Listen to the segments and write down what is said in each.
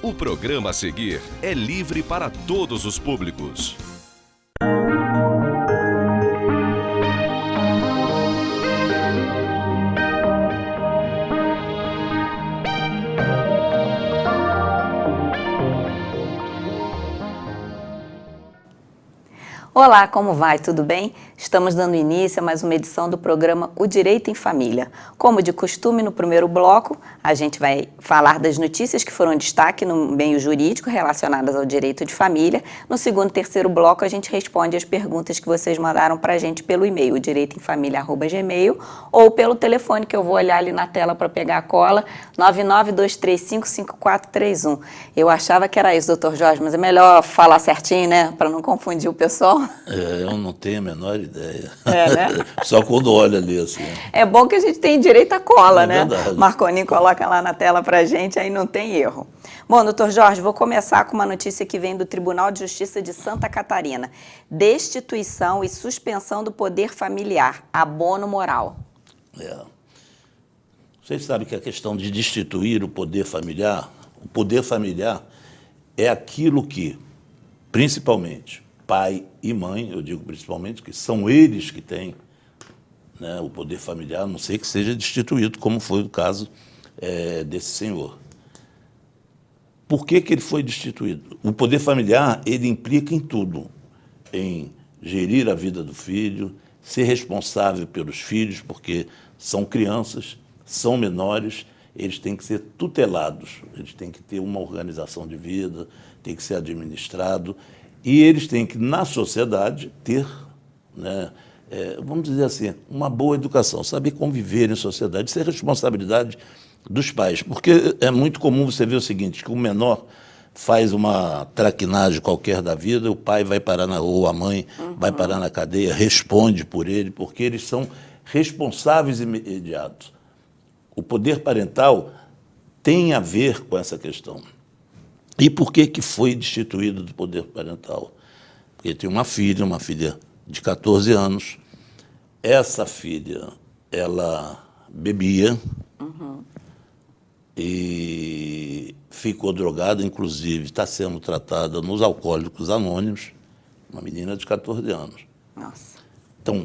O programa a seguir é livre para todos os públicos. Olá, como vai? Tudo bem? Estamos dando início a mais uma edição do programa O Direito em Família. Como de costume, no primeiro bloco, a gente vai falar das notícias que foram destaque no meio jurídico relacionadas ao direito de família. No segundo e terceiro bloco, a gente responde as perguntas que vocês mandaram para a gente pelo e-mail, direitoemfamilia@gmail, ou pelo telefone que eu vou olhar ali na tela para pegar a cola, 992355431. Eu achava que era isso, doutor Jorge, mas é melhor falar certinho, né, para não confundir o pessoal. Eu não tenho a menor ideia. Né? Só quando olha ali assim. É bom que a gente tem direito à cola, né? Verdade. Marconinho coloca lá na tela pra gente, aí não tem erro. Bom, doutor Jorge, vou começar com uma notícia que vem do Tribunal de Justiça de Santa Catarina. Destituição e suspensão do poder familiar, abono moral. Vocês sabem que a questão de destituir o poder familiar é aquilo que, principalmente, pai e mãe, eu digo principalmente, que são eles que têm, né, o poder familiar, a não ser que seja destituído, como foi o caso desse senhor. Por que ele foi destituído? O poder familiar, ele implica em tudo, em gerir a vida do filho, ser responsável pelos filhos, porque são crianças, são menores, eles têm que ser tutelados, eles têm que ter uma organização de vida, tem que ser administrado, e eles têm que, na sociedade, ter, né, vamos dizer assim, uma boa educação, saber conviver em sociedade. Isso é responsabilidade dos pais, porque é muito comum você ver o seguinte, que o menor faz uma traquinagem qualquer da vida, o pai vai parar ou a mãe vai parar na cadeia, responde por ele, porque eles são responsáveis imediatos. O poder parental tem a ver com essa questão. E por que foi destituído do poder parental? Porque tem uma filha de 14 anos. Essa filha, ela bebia e ficou drogada, inclusive está sendo tratada nos Alcoólicos Anônimos, uma menina de 14 anos. Nossa. Então,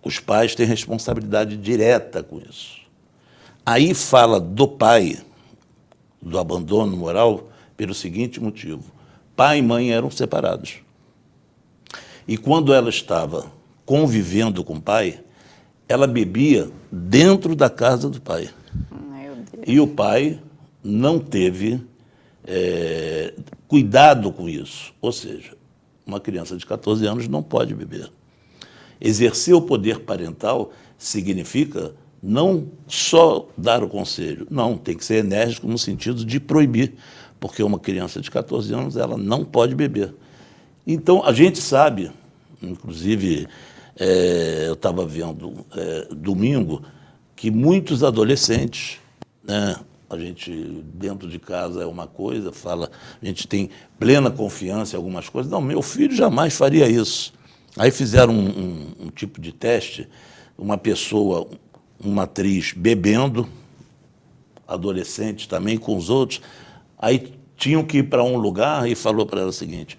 os pais têm responsabilidade direta com isso. Aí fala do pai, do abandono moral, pelo seguinte motivo: pai e mãe eram separados. E quando ela estava convivendo com o pai, ela bebia dentro da casa do pai. Meu Deus. E o pai não teve cuidado com isso. Ou seja, uma criança de 14 anos não pode beber. Exercer o poder parental significa não só dar o conselho, não, tem que ser enérgico no sentido de proibir, porque uma criança de 14 anos ela não pode beber. Então, a gente sabe, inclusive, eu estava vendo domingo, que muitos adolescentes, né, a gente dentro de casa é uma coisa, a gente tem plena confiança em algumas coisas, não, meu filho jamais faria isso. Aí fizeram um tipo de teste, uma pessoa, uma atriz bebendo, adolescente também com os outros, aí tinham que ir para um lugar e falou para ela o seguinte: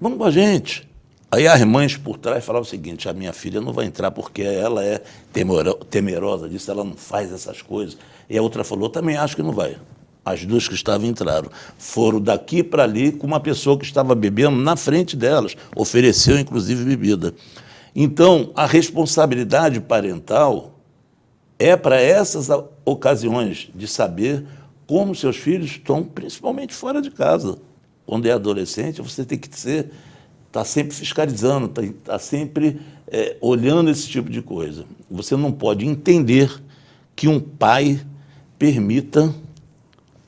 vamos com a gente. Aí as mães por trás falavam o seguinte: a minha filha não vai entrar porque ela é temerosa disso, ela não faz essas coisas. E a outra falou: também acho que não vai. As duas que estavam entraram. Foram daqui para ali com uma pessoa que estava bebendo na frente delas, ofereceu inclusive bebida. Então, a responsabilidade parental é para essas ocasiões de saber como seus filhos estão, principalmente fora de casa. Quando é adolescente, você tem que estar sempre fiscalizando, tá sempre olhando esse tipo de coisa. Você não pode entender que um pai permita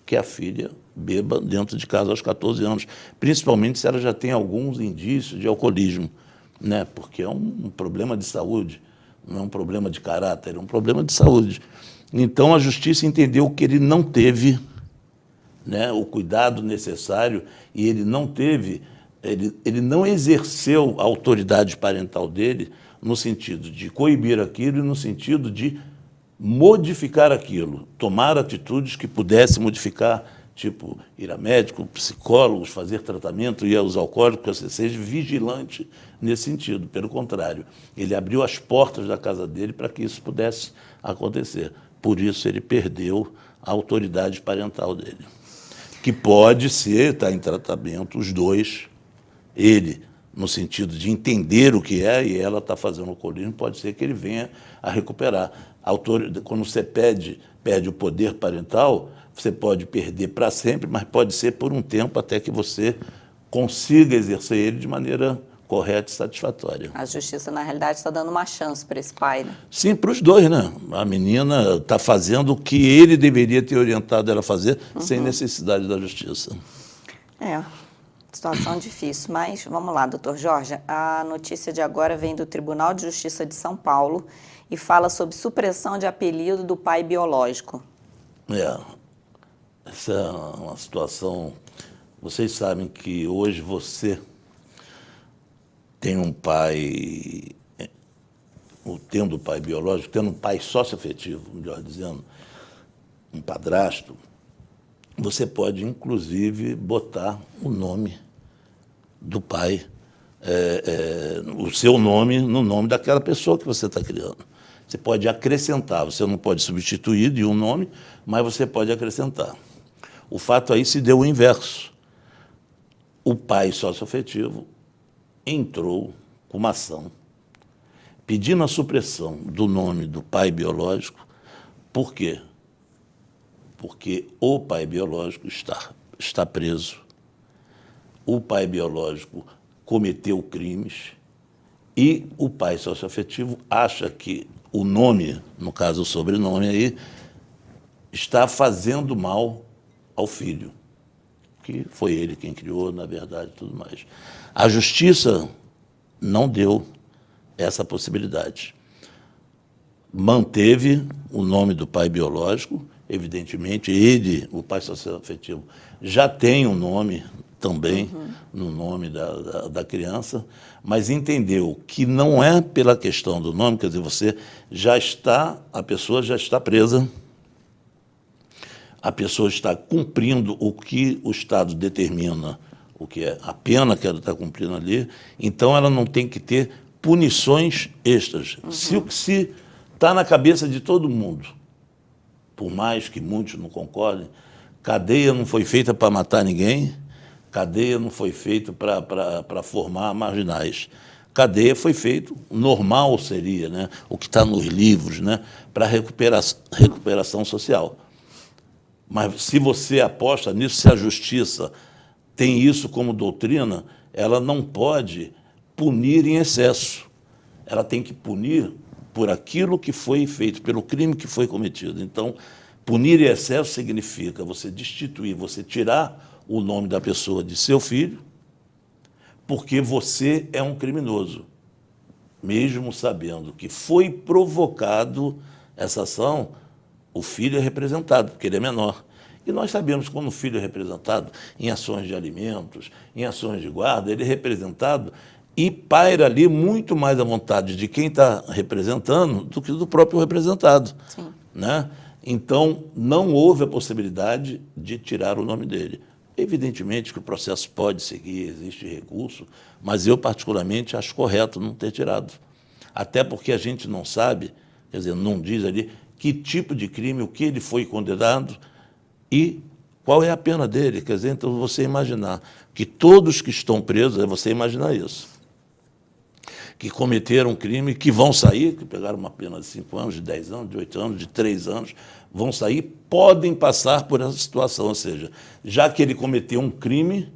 que a filha beba dentro de casa aos 14 anos, principalmente se ela já tem alguns indícios de alcoolismo, né? Porque é um problema de saúde, não é um problema de caráter, é um problema de saúde. Então, a justiça entendeu que ele não teve, né, o cuidado necessário e ele não teve ele não exerceu a autoridade parental dele no sentido de coibir aquilo e no sentido de modificar aquilo, tomar atitudes que pudessem modificar, tipo ir a médico, psicólogos, fazer tratamento, ir aos alcoólicos, seja vigilante nesse sentido. Pelo contrário, ele abriu as portas da casa dele para que isso pudesse acontecer. Por isso ele perdeu a autoridade parental dele, que pode ser, está em tratamento, os dois, ele no sentido de entender o que é, e ela está fazendo o alcoolismo, pode ser que ele venha a recuperar. Quando você perde o poder parental, você pode perder para sempre, mas pode ser por um tempo até que você consiga exercer ele de maneira correta e satisfatória. A justiça, na realidade, está dando uma chance para esse pai, né? Sim, para os dois, né? A menina está fazendo o que ele deveria ter orientado ela a fazer, sem necessidade da justiça. Situação difícil, mas vamos lá, doutor Jorge. A notícia de agora vem do Tribunal de Justiça de São Paulo e fala sobre supressão de apelido do pai biológico. Essa é uma situação... Vocês sabem que hoje você tem um pai, tendo um pai biológico, tendo um pai socioafetivo, melhor dizendo, um padrasto, você pode, inclusive, botar o nome do pai, o seu nome no nome daquela pessoa que você está criando. Você pode acrescentar, você não pode substituir de um nome, mas você pode acrescentar. O fato aí se deu o inverso. O pai socioafetivo entrou com uma ação pedindo a supressão do nome do pai biológico. Por quê? Porque o pai biológico está preso, o pai biológico cometeu crimes e o pai socioafetivo acha que o nome, no caso o sobrenome aí, está fazendo mal ao filho, que foi ele quem criou, na verdade, tudo mais. A justiça não deu essa possibilidade. Manteve o nome do pai biológico. Evidentemente, ele, o pai socioafetivo, já tem um nome também, no nome da criança, mas entendeu que não é pela questão do nome, quer dizer, a pessoa já está presa, a pessoa está cumprindo o que o Estado determina, o que é a pena que ela está cumprindo ali, então ela não tem que ter punições extras. Se está na cabeça de todo mundo, por mais que muitos não concordem, cadeia não foi feita para matar ninguém, cadeia não foi feita para formar marginais. Cadeia foi feito, normal seria, né, o que está nos livros, né, para recuperação social. Mas se você aposta nisso, se a justiça tem isso como doutrina, ela não pode punir em excesso. Ela tem que punir por aquilo que foi feito, pelo crime que foi cometido. Então, punir em excesso significa você destituir, você tirar o nome da pessoa de seu filho, porque você é um criminoso, mesmo sabendo que foi provocado essa ação. O filho é representado, porque ele é menor. E nós sabemos que quando o filho é representado em ações de alimentos, em ações de guarda, ele é representado e paira ali muito mais a vontade de quem está representando do que do próprio representado. Sim. Né? Então, não houve a possibilidade de tirar o nome dele. Evidentemente que o processo pode seguir, existe recurso, mas eu, particularmente, acho correto não ter tirado. Até porque a gente não sabe, quer dizer, não diz ali que tipo de crime, o que ele foi condenado e qual é a pena dele. Quer dizer, então, você imaginar que todos que estão presos, é você imaginar isso, que cometeram um crime, que vão sair, que pegaram uma pena de 5 anos, de 10 anos, de 8 anos, de 3 anos, vão sair, podem passar por essa situação. Ou seja, já que ele cometeu um crime,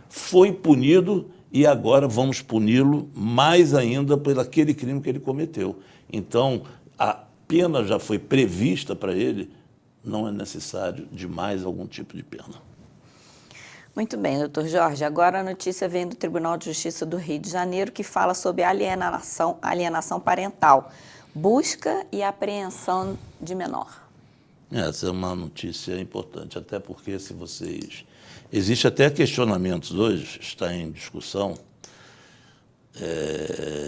foi punido e agora vamos puni-lo mais ainda por aquele crime que ele cometeu. Então, a pena já foi prevista para ele, não é necessário de mais algum tipo de pena. Muito bem, doutor Jorge. Agora a notícia vem do Tribunal de Justiça do Rio de Janeiro, que fala sobre alienação parental, busca e apreensão de menor. Essa é uma notícia importante, até porque, se vocês Existe até questionamentos hoje, está em discussão,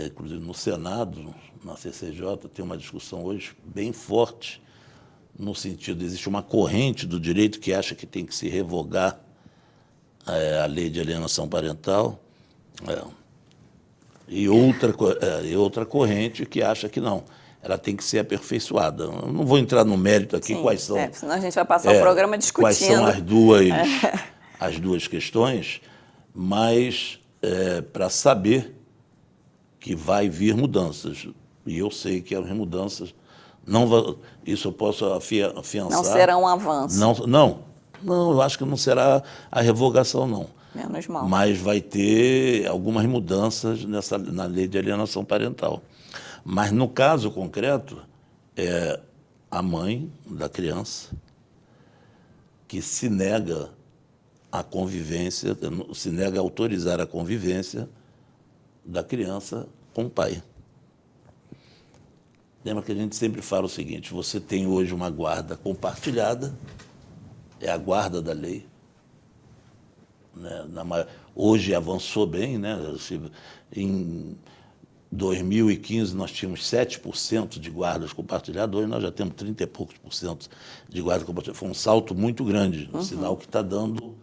inclusive no Senado, na CCJ, tem uma discussão hoje bem forte, no sentido, existe uma corrente do direito que acha que tem que se revogar a lei de alienação parental, e outra corrente que acha que não, ela tem que ser aperfeiçoada. Eu não vou entrar no mérito aqui. Sim, quais são... senão a gente vai passar o programa discutindo. Quais são as duas questões, mas para saber que vai vir mudanças. E eu sei que as mudanças não vão... Isso eu posso afiançar. Não será um avanço. Não, eu acho que não será a revogação, não. Menos mal. Mas vai ter algumas mudanças na lei de alienação parental. Mas, no caso concreto, é a mãe da criança que se nega a convivência, se nega a autorizar a convivência da criança com o pai. Lembra que a gente sempre fala o seguinte, você tem hoje uma guarda compartilhada, é a guarda da lei, né? Hoje avançou bem, né? Em 2015 nós tínhamos 7% de guardas compartilhadas, hoje nós já temos 30 e poucos por cento de guardas compartilhadas. Foi um salto muito grande, um sinal que está dando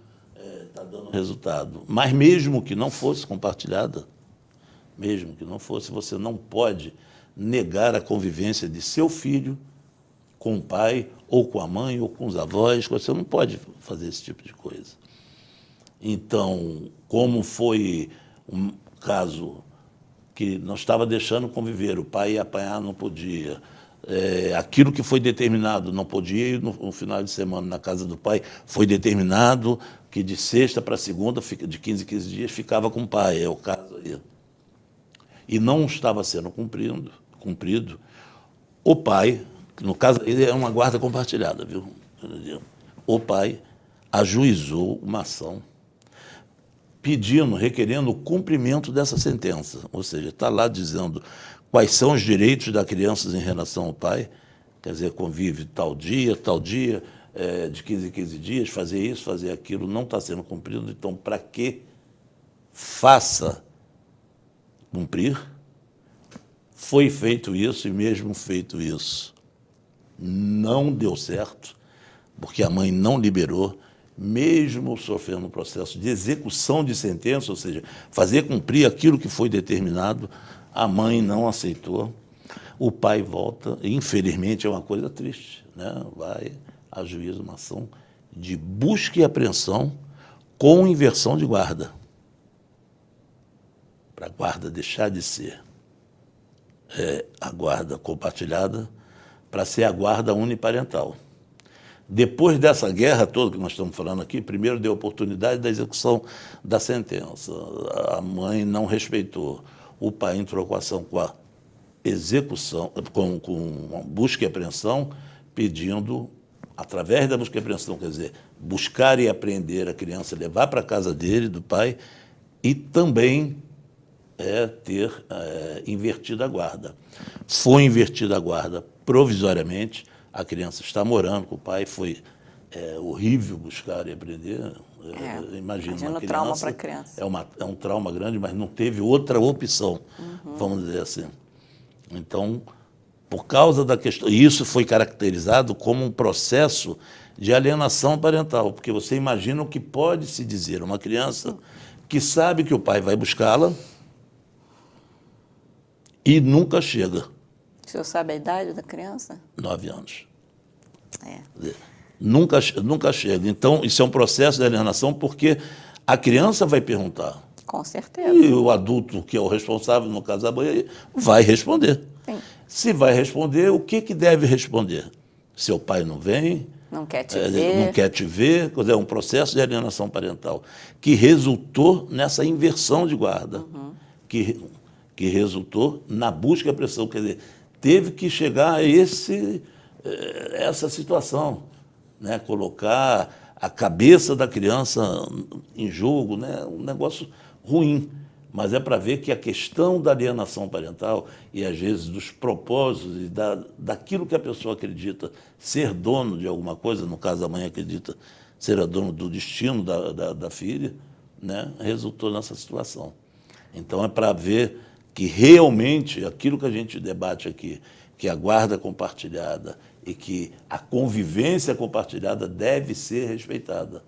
resultado. Mas mesmo que não fosse compartilhada, mesmo que não fosse, você não pode negar a convivência de seu filho com o pai, ou com a mãe, ou com os avós, você não pode fazer esse tipo de coisa. Então, como foi um caso que não estava deixando conviver, o pai ia apanhar, não podia, aquilo que foi determinado, não podia ir no final de semana na casa do pai, foi determinado que de sexta para segunda, de 15 em 15 dias, ficava com o pai, é o caso aí. E não estava sendo cumprido, o pai, no caso, ele é uma guarda compartilhada, viu? O pai ajuizou uma ação requerendo o cumprimento dessa sentença. Ou seja, está lá dizendo quais são os direitos da criança em relação ao pai, quer dizer, convive tal dia, de 15 em 15 dias, fazer isso, fazer aquilo, não está sendo cumprido, então, para que faça cumprir? Foi feito isso, e mesmo feito isso, não deu certo, porque a mãe não liberou, mesmo sofrendo um processo de execução de sentença, ou seja, fazer cumprir aquilo que foi determinado, a mãe não aceitou, o pai volta, e infelizmente é uma coisa triste, né? Vai a juízo uma ação de busca e apreensão com inversão de guarda, para a guarda deixar de ser a guarda compartilhada, para ser a guarda uniparental. Depois dessa guerra toda que nós estamos falando aqui, primeiro deu oportunidade da execução da sentença. A mãe não respeitou. O pai entrou com a ação com a execução, com busca e apreensão, pedindo, através da busca e apreensão, quer dizer, buscar e apreender a criança, levar para a casa dele, do pai, e também ter invertido a guarda. Foi invertida a guarda provisoriamente, a criança está morando com o pai, foi horrível buscar e aprender. Imagina uma criança, trauma para a criança. É um trauma grande, mas não teve outra opção, vamos dizer assim. Então, por causa da questão... E isso foi caracterizado como um processo de alienação parental, porque você imagina o que pode se dizer uma criança que sabe que o pai vai buscá-la e nunca chega. O senhor sabe a idade da criança? 9 anos. Nunca chega. Então, isso é um processo de alienação porque a criança vai perguntar. Com certeza. E o adulto, que é o responsável, no caso da mãe, vai responder. Sim. Se vai responder, o que deve responder? Seu pai não vem, não quer te ver. Não quer te ver. É um processo de alienação parental que resultou nessa inversão de guarda, que resultou na busca e apreensão. Quer dizer, teve que chegar a essa situação, né? Colocar a cabeça da criança em jogo, né? Um negócio ruim. Mas é para ver que a questão da alienação parental e, às vezes, dos propósitos e daquilo que a pessoa acredita ser dono de alguma coisa, no caso a mãe acredita seja dono do destino da filha, né, resultou nessa situação. Então, é para ver que realmente aquilo que a gente debate aqui, que a guarda compartilhada e que a convivência compartilhada deve ser respeitada.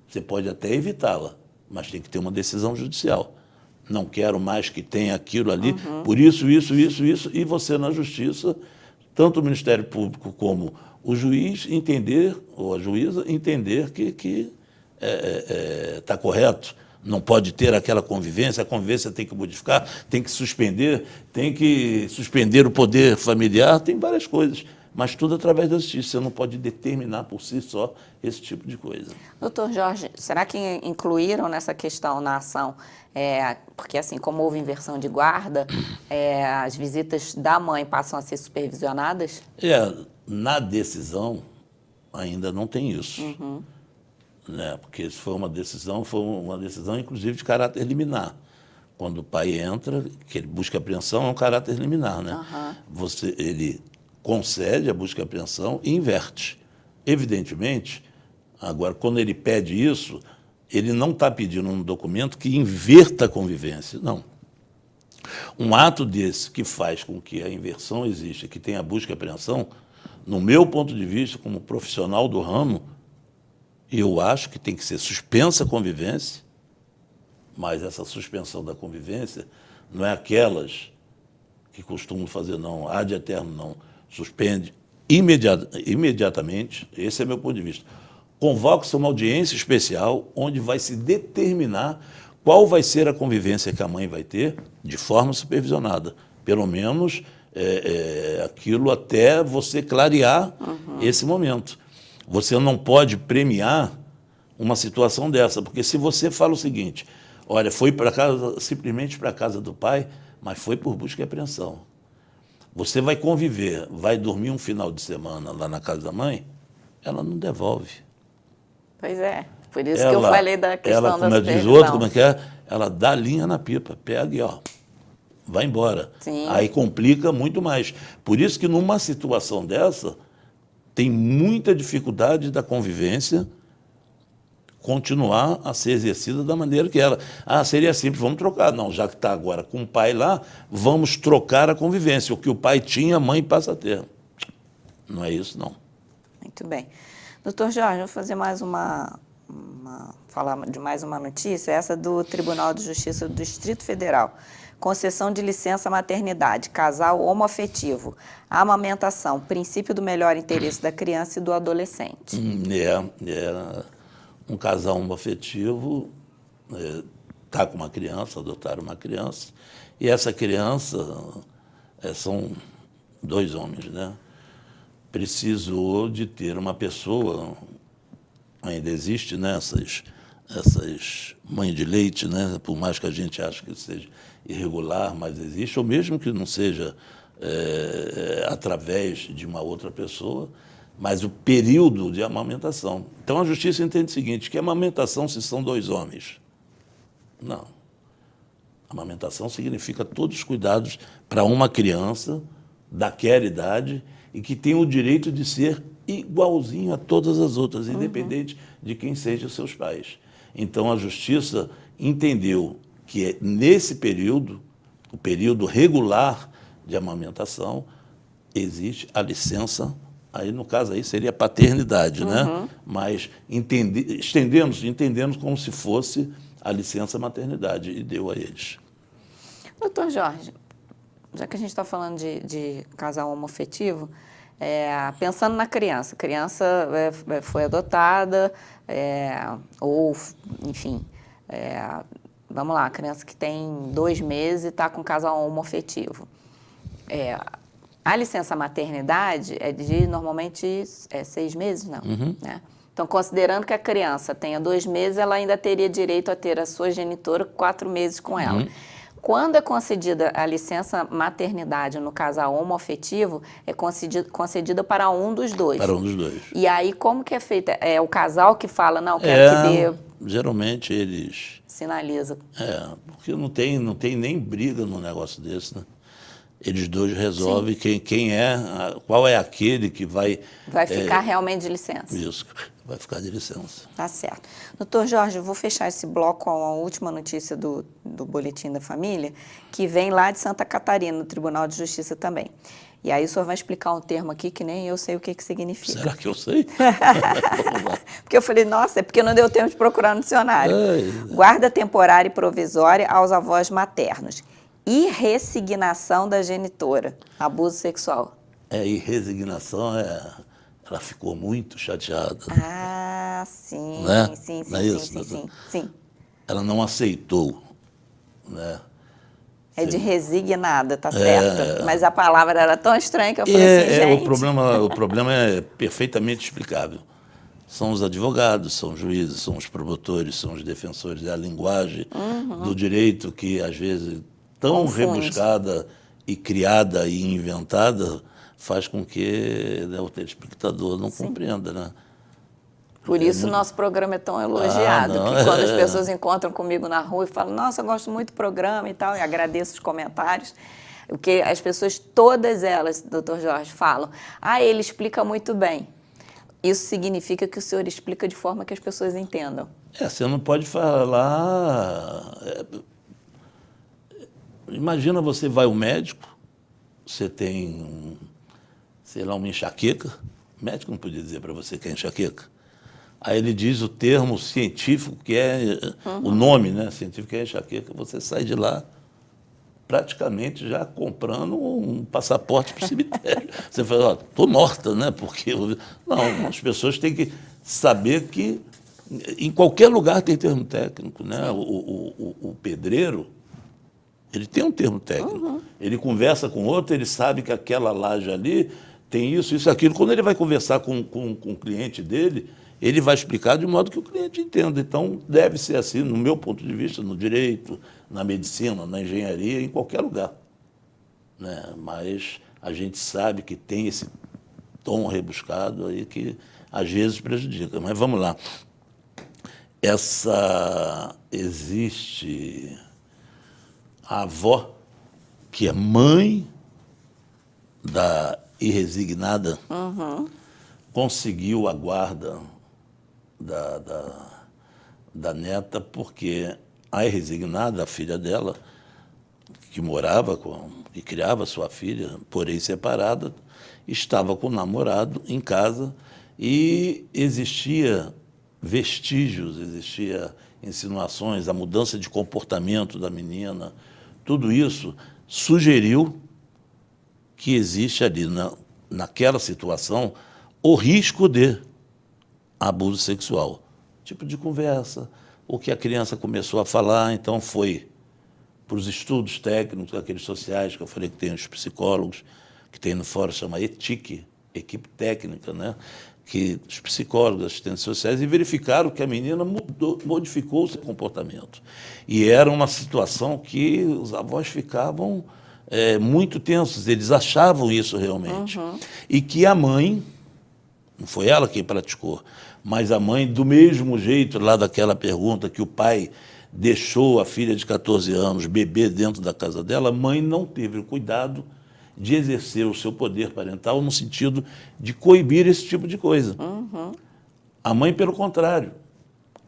Você pode até evitá-la, mas tem que ter uma decisão judicial. Não quero mais que tenha aquilo ali, por isso, e você na justiça, tanto o Ministério Público como o juiz entender, ou a juíza entender que está correto. Não pode ter aquela convivência, a convivência tem que modificar, tem que suspender o poder familiar, tem várias coisas, mas tudo através da justiça. Você não pode determinar por si só esse tipo de coisa. Doutor Jorge, será que incluíram nessa questão na ação, porque assim, como houve inversão de guarda, as visitas da mãe passam a ser supervisionadas? Na decisão ainda não tem isso. Né? Porque isso foi uma decisão inclusive de caráter liminar. Quando o pai entra, que ele busca apreensão, é um caráter liminar, né? Ele concede a busca e apreensão e inverte. Evidentemente, agora, quando ele pede isso, ele não está pedindo um documento que inverta a convivência, não. Um ato desse que faz com que a inversão exista, que tenha a busca e apreensão, no meu ponto de vista, como profissional do ramo, eu acho que tem que ser suspensa a convivência, mas essa suspensão da convivência não é aquelas que costumam fazer, não, ad eterno, não. Suspende imediatamente, esse é meu ponto de vista. Convoca-se uma audiência especial onde vai se determinar qual vai ser a convivência que a mãe vai ter de forma supervisionada. Pelo menos aquilo até você clarear esse momento. Você não pode premiar uma situação dessa, porque se você fala o seguinte, olha, foi para casa, simplesmente para a casa do pai, mas foi por busca e apreensão. Você vai conviver, vai dormir um final de semana lá na casa da mãe, ela não devolve. Pois é, por isso que eu falei da questão da supervisão. Diz outro, como é que é? Ela dá linha na pipa, pega e vai embora. Sim. Aí complica muito mais. Por isso que numa situação dessa, tem muita dificuldade da convivência continuar a ser exercida da maneira que ela... seria simples, vamos trocar. Não, já que está agora com o pai lá, vamos trocar a convivência. O que o pai tinha, a mãe passa a ter. Não é isso, não. Muito bem. Doutor Jorge, vou fazer mais falar de mais uma notícia, essa do Tribunal de Justiça do Distrito Federal. Concessão de licença maternidade, casal homoafetivo, amamentação, princípio do melhor interesse da criança e do adolescente. Um casal homoafetivo está com uma criança, adotaram uma criança, e essa criança, são 2 homens, né? Precisou de ter uma pessoa, ainda existe, né, essas mães de leite, né, por mais que a gente ache que seja irregular, mas existe, ou mesmo que não seja através de uma outra pessoa, mas o período de amamentação. Então, a justiça entende o seguinte, que amamentação se são 2 homens. Não. Amamentação significa todos os cuidados para uma criança daquela idade e que tem o direito de ser igualzinho a todas as outras, independente de quem sejam seus pais. Então, a justiça entendeu que nesse período, o período regular de amamentação, existe a licença, aí no caso aí seria a paternidade, né? Mas entendemos como se fosse a licença maternidade e deu a eles. Doutor Jorge, já que a gente está falando de casal homoafetivo, pensando na criança, a criança foi adotada, ou, enfim, vamos lá, a criança que tem 2 meses e está com casal homoafetivo. A licença maternidade é de, normalmente, 6 meses, não, né? Então, considerando que a criança tenha 2 meses, ela ainda teria direito a ter a sua genitora 4 meses com ela. Quando é concedida a licença maternidade no casal homoafetivo, é concedida para um dos dois. Para um dos dois. E aí, como que é feita? É o casal que fala, não, quero que dê... Geralmente eles... Sinaliza. Porque não tem nem briga num negócio desse, né? Eles dois resolvem qual é aquele que vai... Vai ficar realmente de licença. Isso, vai ficar de licença. Tá certo. Doutor Jorge, eu vou fechar esse bloco com a última notícia do Boletim da Família, que vem lá de Santa Catarina, no Tribunal de Justiça também. E aí o senhor vai explicar um termo aqui que nem eu sei o que significa. Será que eu sei? Porque eu falei, nossa, é porque não deu tempo de procurar no dicionário. Guarda temporária e provisória aos avós maternos. E resignação da genitora, abuso sexual. E resignação, ela ficou muito chateada. Ah, sim, Né? sim. Não é isso? Sim. Ela não aceitou, né? É de resignada, tá certo. Mas a palavra era tão estranha que eu falei assim, gente... O problema é perfeitamente explicável. São os advogados, são os juízes, são os promotores, são os defensores. É a linguagem do direito que, às vezes, tão Confunde. rebuscada e criada e inventada, faz com que, né, o telespectador não compreenda, né? Por isso o nosso programa é tão elogiado, que quando as pessoas encontram comigo na rua e falam, nossa, eu gosto muito do programa e tal, e agradeço os comentários, porque as pessoas, todas elas, doutor Jorge, falam, ele explica muito bem. Isso significa que o senhor explica de forma que as pessoas entendam. Você não pode falar... Imagina, você vai ao médico, você tem, sei lá, uma enxaqueca, o médico não podia dizer para você que é enxaqueca. Aí ele diz o termo científico, que é o nome, né, científico, que é enxaqueca. Você sai de lá praticamente já comprando um passaporte para o cemitério. Você fala, estou morta, né? Porque... Não, as pessoas têm que saber que em qualquer lugar tem termo técnico, né? O pedreiro, ele tem um termo técnico. Ele conversa com outro, ele sabe que aquela laje ali tem isso, aquilo. Quando ele vai conversar com o cliente dele, ele vai explicar de modo que o cliente entenda. Então, deve ser assim, no meu ponto de vista, no direito, na medicina, na engenharia, em qualquer lugar, né? Mas a gente sabe que tem esse tom rebuscado aí que, às vezes, prejudica. Mas vamos lá. Existe a avó, que é mãe da irresignada, conseguiu a guarda da neta, porque a irresignada, a filha dela, que morava e criava sua filha, porém separada, estava com o namorado em casa e existia vestígios, existia insinuações, a mudança de comportamento da menina, tudo isso sugeriu que existe ali, naquela situação, o risco de abuso sexual. Tipo de conversa, o que a criança começou a falar, então foi para os estudos técnicos, aqueles sociais que eu falei que tem os psicólogos, que tem no fórum, chama ETIC, equipe técnica, né? Que os psicólogos, assistentes sociais, e verificaram que a menina modificou o seu comportamento. E era uma situação que os avós ficavam muito tensos, eles achavam isso realmente. E que a mãe, não foi ela quem praticou, mas a mãe, do mesmo jeito, lá daquela pergunta que o pai deixou a filha de 14 anos beber dentro da casa dela, a mãe não teve o cuidado de exercer o seu poder parental no sentido de coibir esse tipo de coisa. A mãe, pelo contrário,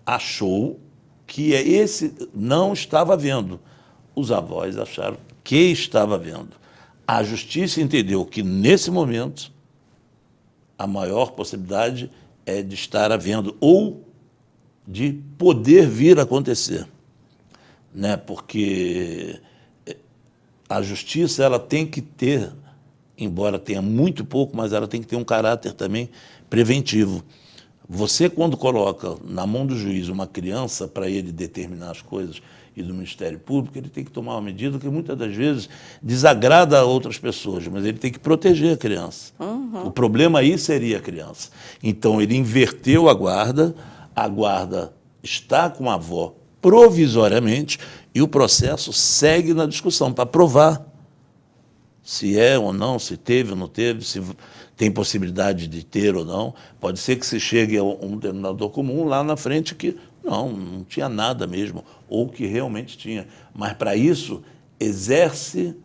achou que esse não estava vendo. Os avós acharam que estava vendo. A justiça entendeu que, nesse momento, a maior possibilidade é de estar havendo ou de poder vir a acontecer, né? Porque a justiça, ela tem que ter, embora tenha muito pouco, mas ela tem que ter um caráter também preventivo. Você, quando coloca na mão do juiz uma criança para ele determinar as coisas e do Ministério Público, ele tem que tomar uma medida que muitas das vezes desagrada a outras pessoas, mas ele tem que proteger a criança. O problema aí seria a criança. Então, ele inverteu a guarda está com a avó provisoriamente e o processo segue na discussão para provar se é ou não, se teve ou não teve, se tem possibilidade de ter ou não. Pode ser que se chegue a um denominador comum lá na frente que não tinha nada mesmo, ou que realmente tinha. Mas, para isso, exerce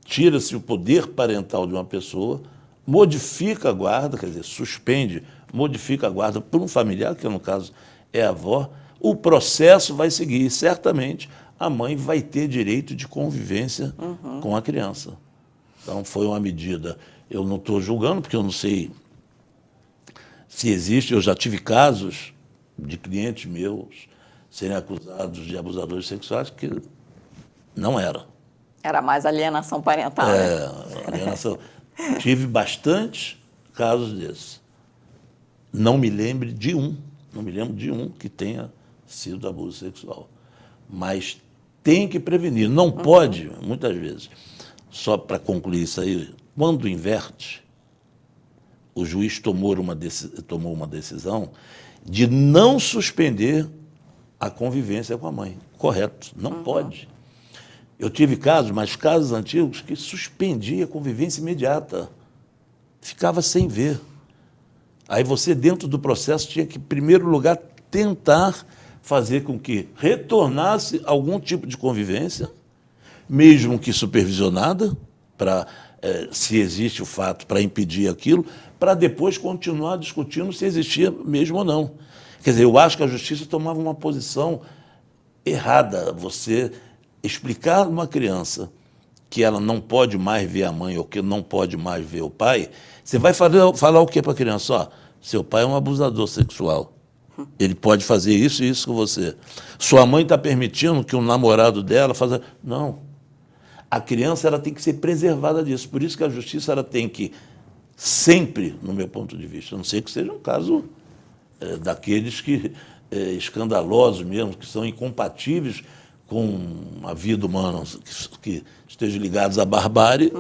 tira-se o poder parental de uma pessoa, modifica a guarda, quer dizer, suspende, modifica a guarda por um familiar, que no caso é a avó, o processo vai seguir e certamente a mãe vai ter direito de convivência com a criança. Então foi uma medida, eu não estou julgando, porque eu não sei se existe, eu já tive casos de clientes meus serem acusados de abusadores sexuais que não era. Era mais alienação parental, né? Alienação. Tive bastante casos desses. Não me lembro de um que tenha sido abuso sexual. Mas tem que prevenir, não pode, muitas vezes. Só para concluir isso aí, quando inverte, o juiz tomou uma decisão de não suspender a convivência com a mãe. Correto, não pode. Eu tive casos, mas casos antigos, que suspendia a convivência imediata. Ficava sem ver. Aí você, dentro do processo, tinha que, em primeiro lugar, tentar fazer com que retornasse algum tipo de convivência, mesmo que supervisionada, se existe o fato, para impedir aquilo, para depois continuar discutindo se existia mesmo ou não. Quer dizer, eu acho que a justiça tomava uma posição errada. Você explicar a uma criança que ela não pode mais ver a mãe ou que não pode mais ver o pai, você vai falar o que para a criança? Ó, seu pai é um abusador sexual. Ele pode fazer isso e isso com você. Sua mãe está permitindo que o namorado dela faça... Não. A criança ela tem que ser preservada disso. Por isso que a justiça ela tem que, sempre, no meu ponto de vista, a não ser que seja um caso daqueles que escandalosos mesmo, que são incompatíveis com a vida humana, que estejam ligados à barbárie,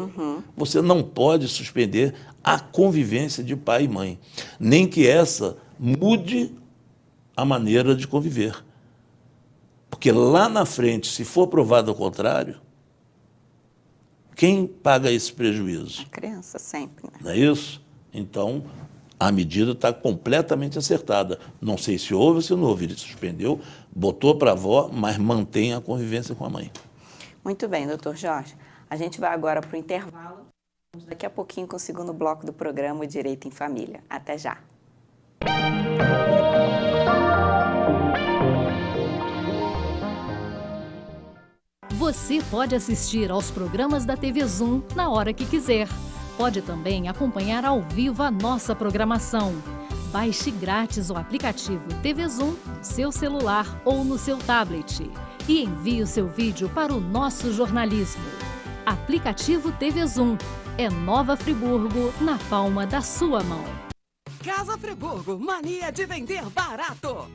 você não pode suspender a convivência de pai e mãe. Nem que essa mude a maneira de conviver. Porque lá na frente, se for provado ao contrário, quem paga esse prejuízo? A criança sempre, né? Não é isso? Então, a medida está completamente acertada. Não sei se houve ou se não houve. Ele suspendeu, botou para a avó, mas mantém a convivência com a mãe. Muito bem, doutor Jorge. A gente vai agora para o intervalo. Daqui a pouquinho com o segundo bloco do programa O Direito em Família. Até já. Você pode assistir aos programas da TV Zoom na hora que quiser. Pode também acompanhar ao vivo a nossa programação. Baixe grátis o aplicativo TV Zoom no seu celular ou no seu tablet e envie o seu vídeo para o nosso jornalismo. Aplicativo TV Zoom. É Nova Friburgo na palma da sua mão. Casa Friburgo, mania de vender barato.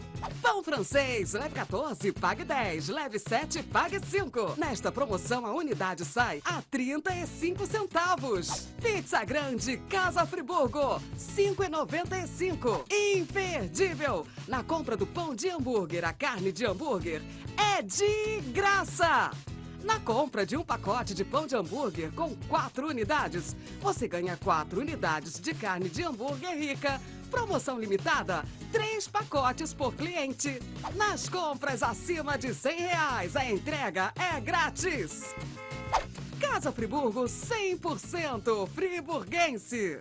Pão francês, leve 14, pague 10, leve 7, pague 5. Nesta promoção, a unidade sai a 35 centavos. Pizza grande, Casa Friburgo, 5,95. Imperdível! Na compra do pão de hambúrguer, a carne de hambúrguer é de graça. Na compra de um pacote de pão de hambúrguer com 4 unidades, você ganha 4 unidades de carne de hambúrguer rica. Promoção limitada, 3 pacotes por cliente. Nas compras acima de R$100, a entrega é grátis. Casa Friburgo, 100% friburguense.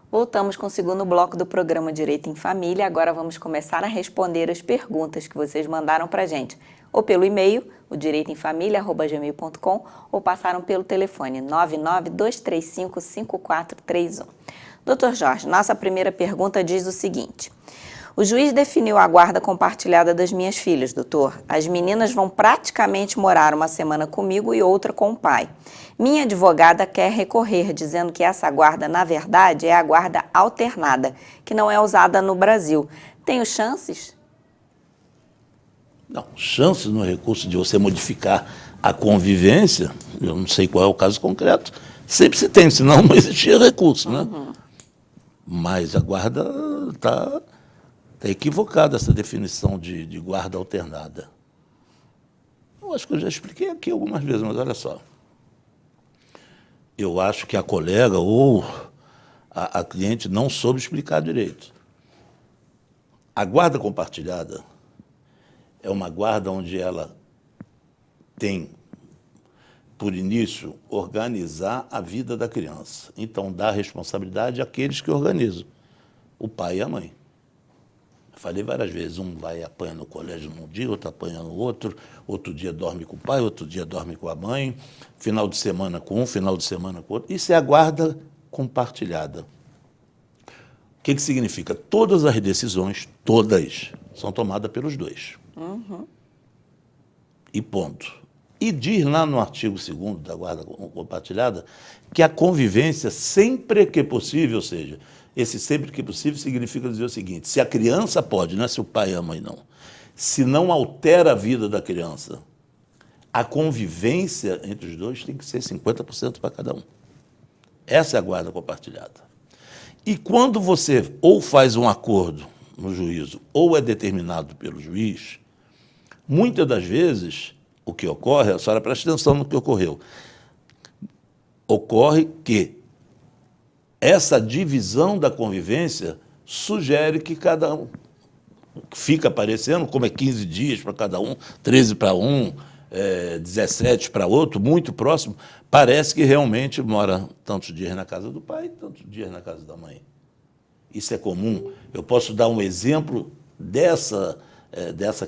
Voltamos com o segundo bloco do programa Direito em Família. Agora vamos começar a responder as perguntas que vocês mandaram para a gente, ou pelo e-mail, o direitomfamilia@gmail.com, ou passaram pelo telefone 992355431. Doutor Jorge, nossa primeira pergunta diz o seguinte: o juiz definiu a guarda compartilhada das minhas filhas, doutor. As meninas vão praticamente morar uma semana comigo e outra com o pai. Minha advogada quer recorrer, dizendo que essa guarda, na verdade, é a guarda alternada, que não é usada no Brasil. Tenho chances? Não, chances no recurso de você modificar a convivência, eu não sei qual é o caso concreto, sempre se tem, senão não existia recurso, né? Mas a guarda está equivocada, essa definição de guarda alternada. Eu acho que eu já expliquei aqui algumas vezes, mas olha só. Eu acho que a colega ou a cliente não soube explicar direito. A guarda compartilhada é uma guarda onde ela tem, por início, organizar a vida da criança. Então, dá responsabilidade àqueles que organizam, o pai e a mãe. Falei várias vezes, um vai e apanha no colégio num dia, outro apanha no outro dia dorme com o pai, outro dia dorme com a mãe, final de semana com um, final de semana com outro. Isso é a guarda compartilhada. O que significa? Todas as decisões, todas, são tomadas pelos dois. E ponto. E diz lá no artigo 2º da guarda compartilhada que a convivência, sempre que possível, ou seja, esse sempre que possível significa dizer o seguinte: se a criança pode, não é se o pai e a mãe não, se não altera a vida da criança, a convivência entre os dois tem que ser 50% para cada um. Essa é a guarda compartilhada. E quando você ou faz um acordo no juízo ou é determinado pelo juiz, muitas das vezes o que ocorre, a senhora preste atenção no que ocorreu, ocorre que essa divisão da convivência sugere que cada um fica aparecendo, como é 15 dias para cada um, 13 para um, 17 para outro, muito próximo, parece que realmente mora tantos dias na casa do pai, tantos dias na casa da mãe. Isso é comum. Eu posso dar um exemplo dessa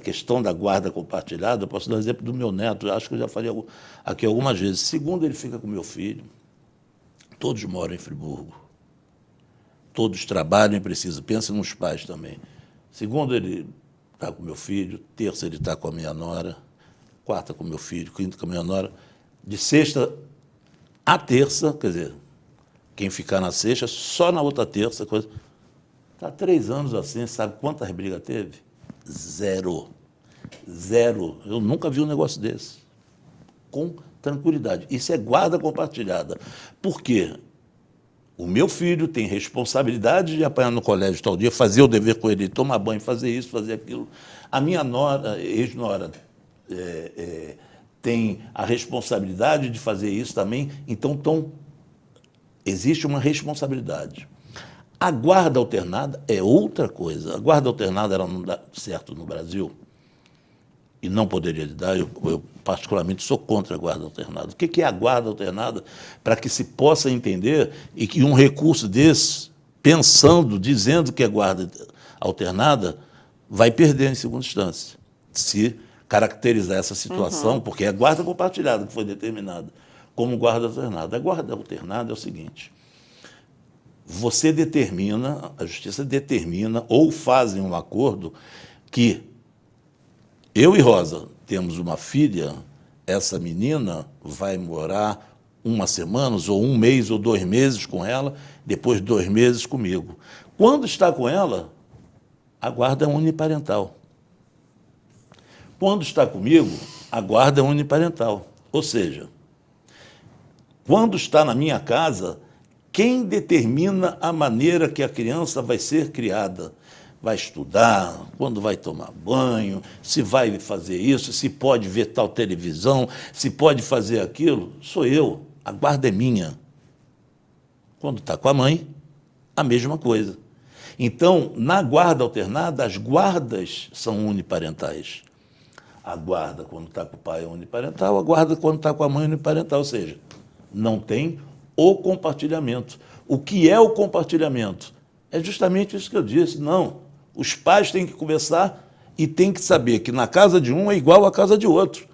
questão da guarda compartilhada, eu posso dar um exemplo do meu neto, acho que eu já falei aqui algumas vezes. Segundo, ele fica com meu filho. Todos moram em Friburgo. Todos trabalham e precisam. Pensa nos pais também. Segundo, ele está com meu filho. Terça, ele está com a minha nora. Quarta, com meu filho. Quinta, com a minha nora. De sexta a terça, quer dizer, quem ficar na sexta, só na outra terça. Está 3 anos assim, sabe quantas brigas teve? 0. 0. Eu nunca vi um negócio desse. Com tranquilidade. Isso é guarda compartilhada. Por quê? O meu filho tem responsabilidade de apanhar no colégio tal dia, fazer o dever com ele, tomar banho, fazer isso, fazer aquilo. A minha nora, ex-nora, tem a responsabilidade de fazer isso também. Então, existe uma responsabilidade. A guarda alternada é outra coisa. A guarda alternada ela não dá certo no Brasil e não poderia dar. Eu particularmente sou contra a guarda alternada. O que é a guarda alternada? Para que se possa entender e que um recurso desse, pensando, dizendo que é guarda alternada, vai perder em segunda instância, se caracterizar essa situação, porque é a guarda compartilhada que foi determinada como guarda alternada. A guarda alternada é o seguinte: você determina, a justiça determina, ou fazem um acordo que eu e Rosa temos uma filha, essa menina vai morar 1 semana, ou 1 mês, ou 2 meses com ela, depois 2 meses comigo. Quando está com ela, a guarda é uniparental. Quando está comigo, a guarda é uniparental. Ou seja, quando está na minha casa, quem determina a maneira que a criança vai ser criada? Vai estudar, quando vai tomar banho, se vai fazer isso, se pode ver tal televisão, se pode fazer aquilo, sou eu, a guarda é minha. Quando está com a mãe, a mesma coisa. Então, na guarda alternada, as guardas são uniparentais. A guarda, quando está com o pai, é uniparental, a guarda, quando está com a mãe, é uniparental, ou seja, não tem o compartilhamento. O que é o compartilhamento? É justamente isso que eu disse. Não, os pais têm que conversar e têm que saber que na casa de um é igual à casa de outro.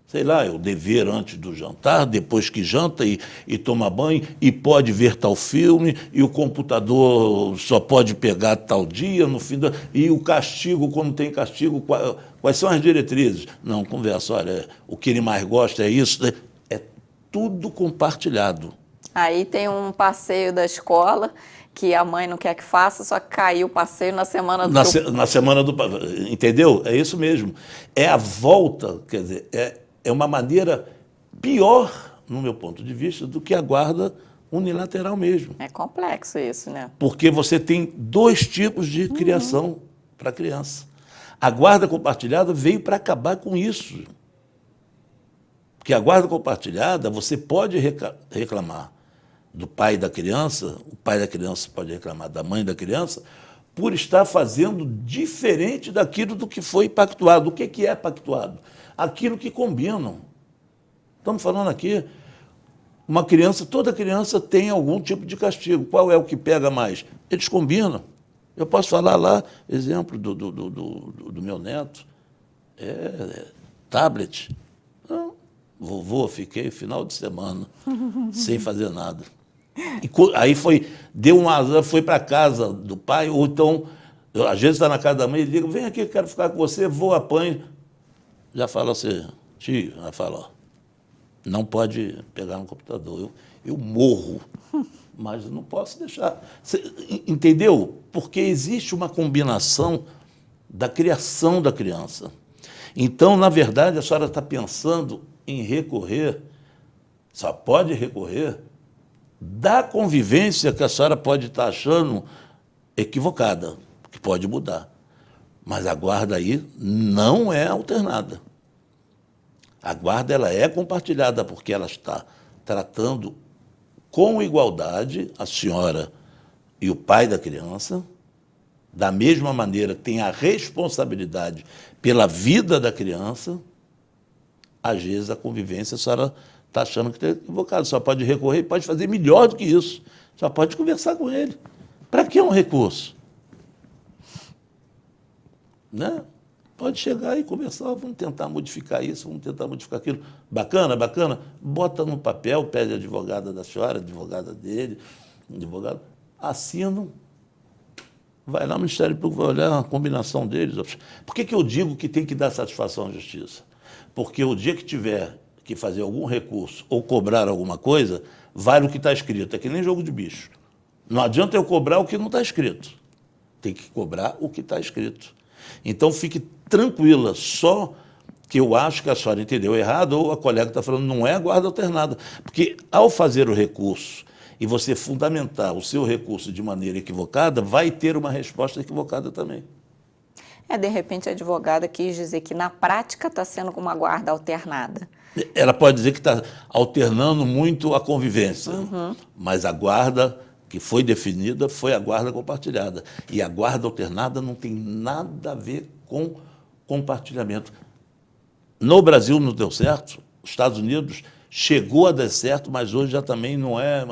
Sei lá, é o dever antes do jantar, depois que janta e toma banho, e pode ver tal filme, e o computador só pode pegar tal dia, no fim e o castigo, quando tem castigo, quais são as diretrizes? Não, conversa, olha, o que ele mais gosta é isso, é tudo compartilhado. Aí tem um passeio da escola que a mãe não quer que faça, só que caiu o passeio na semana do... Na semana do... Entendeu? É isso mesmo. É a volta, quer dizer, é uma maneira pior, no meu ponto de vista, do que a guarda unilateral mesmo. É complexo isso, né? Porque você tem 2 tipos de criação para a criança. A guarda compartilhada veio para acabar com isso. Porque a guarda compartilhada, você pode reclamar do pai da criança, o pai da criança pode reclamar da mãe da criança, por estar fazendo diferente daquilo do que foi pactuado. O que é pactuado? Aquilo que combinam. Estamos falando aqui, uma criança, toda criança tem algum tipo de castigo. Qual é o que pega mais? Eles combinam. Eu posso falar lá, exemplo do meu neto, tablet. Não, vovô, fiquei final de semana sem fazer nada. E aí deu um azar, foi para a casa do pai, ou então, às vezes está na casa da mãe e liga, vem aqui, quero ficar com você, vou, apanho. Já fala assim, tio, já fala, ó, não pode pegar no computador. Eu morro, mas não posso deixar. Você entendeu? Porque existe uma combinação da criação da criança. Então, na verdade, a senhora está pensando em recorrer, só pode recorrer da convivência que a senhora pode estar achando equivocada, que pode mudar. Mas a guarda aí não é alternada. A guarda ela é compartilhada porque ela está tratando com igualdade a senhora e o pai da criança, da mesma maneira tem a responsabilidade pela vida da criança. Às vezes a convivência a senhora está achando que está equivocado, só pode recorrer e pode fazer melhor do que isso, só pode conversar com ele. Para que um recurso? Né? Pode chegar e conversar, vamos tentar modificar isso, vamos tentar modificar aquilo. Bacana, bacana, bota no papel, pede a advogada da senhora, a advogada dele, advogado, assinam, vai lá no Ministério Público, vai olhar a combinação deles. Por que eu digo que tem que dar satisfação à justiça? Porque o dia que tiver que fazer algum recurso ou cobrar alguma coisa, vale o que está escrito. É que nem jogo de bicho. Não adianta eu cobrar o que não está escrito. Tem que cobrar o que está escrito. Então, fique tranquila, só que eu acho que a senhora entendeu errado, ou a colega está falando, não é guarda alternada. Porque, ao fazer o recurso e você fundamentar o seu recurso de maneira equivocada, vai ter uma resposta equivocada também. De repente, a advogada quis dizer que, na prática, está sendo com uma guarda alternada. Ela pode dizer que está alternando muito a convivência, mas a guarda que foi definida foi a guarda compartilhada. E a guarda alternada não tem nada a ver com compartilhamento. No Brasil não deu certo, os Estados Unidos chegou a dar certo, mas hoje já também não é,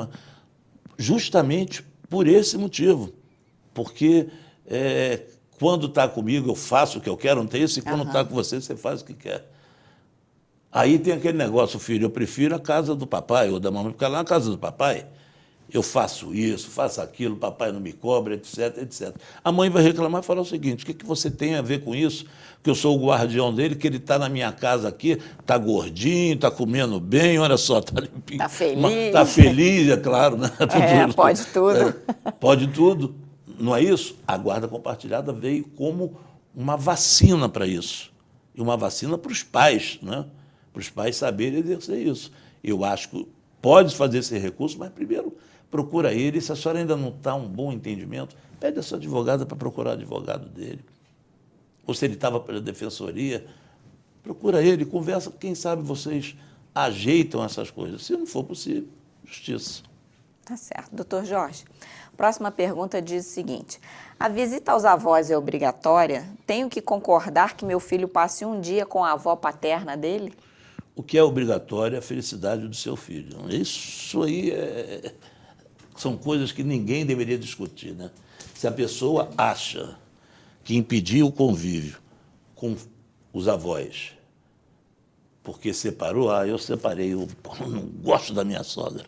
justamente por esse motivo. Porque quando está comigo eu faço o que eu quero, não tem isso, e quando está com você, você faz o que quer. Aí tem aquele negócio, filho, eu prefiro a casa do papai ou da mamãe, porque lá na casa do papai eu faço isso, faço aquilo, o papai não me cobra, etc, etc. A mãe vai reclamar e falar o seguinte, o que você tem a ver com isso? Que eu sou o guardião dele, que ele está na minha casa aqui, está gordinho, está comendo bem, olha só, está limpinho. Está feliz. Está feliz, é claro. Né? Pode tudo. Pode tudo. Não é isso? A guarda compartilhada veio como uma vacina para isso. E uma vacina para os pais, né? Para os pais saberem exercer isso. Eu acho que pode fazer esse recurso, mas primeiro procura ele. Se a senhora ainda não está um bom entendimento, pede a sua advogada para procurar o advogado dele. Ou se ele estava pela defensoria, procura ele, conversa, quem sabe vocês ajeitam essas coisas. Se não for possível, justiça. Tá certo. Doutor Jorge, próxima pergunta diz o seguinte: a visita aos avós é obrigatória? Tenho que concordar que meu filho passe um dia com a avó paterna dele? O que é obrigatório é a felicidade do seu filho. Isso aí são coisas que ninguém deveria discutir, né? Se a pessoa acha que impedir o convívio com os avós porque separou, eu separei, eu não gosto da minha sogra.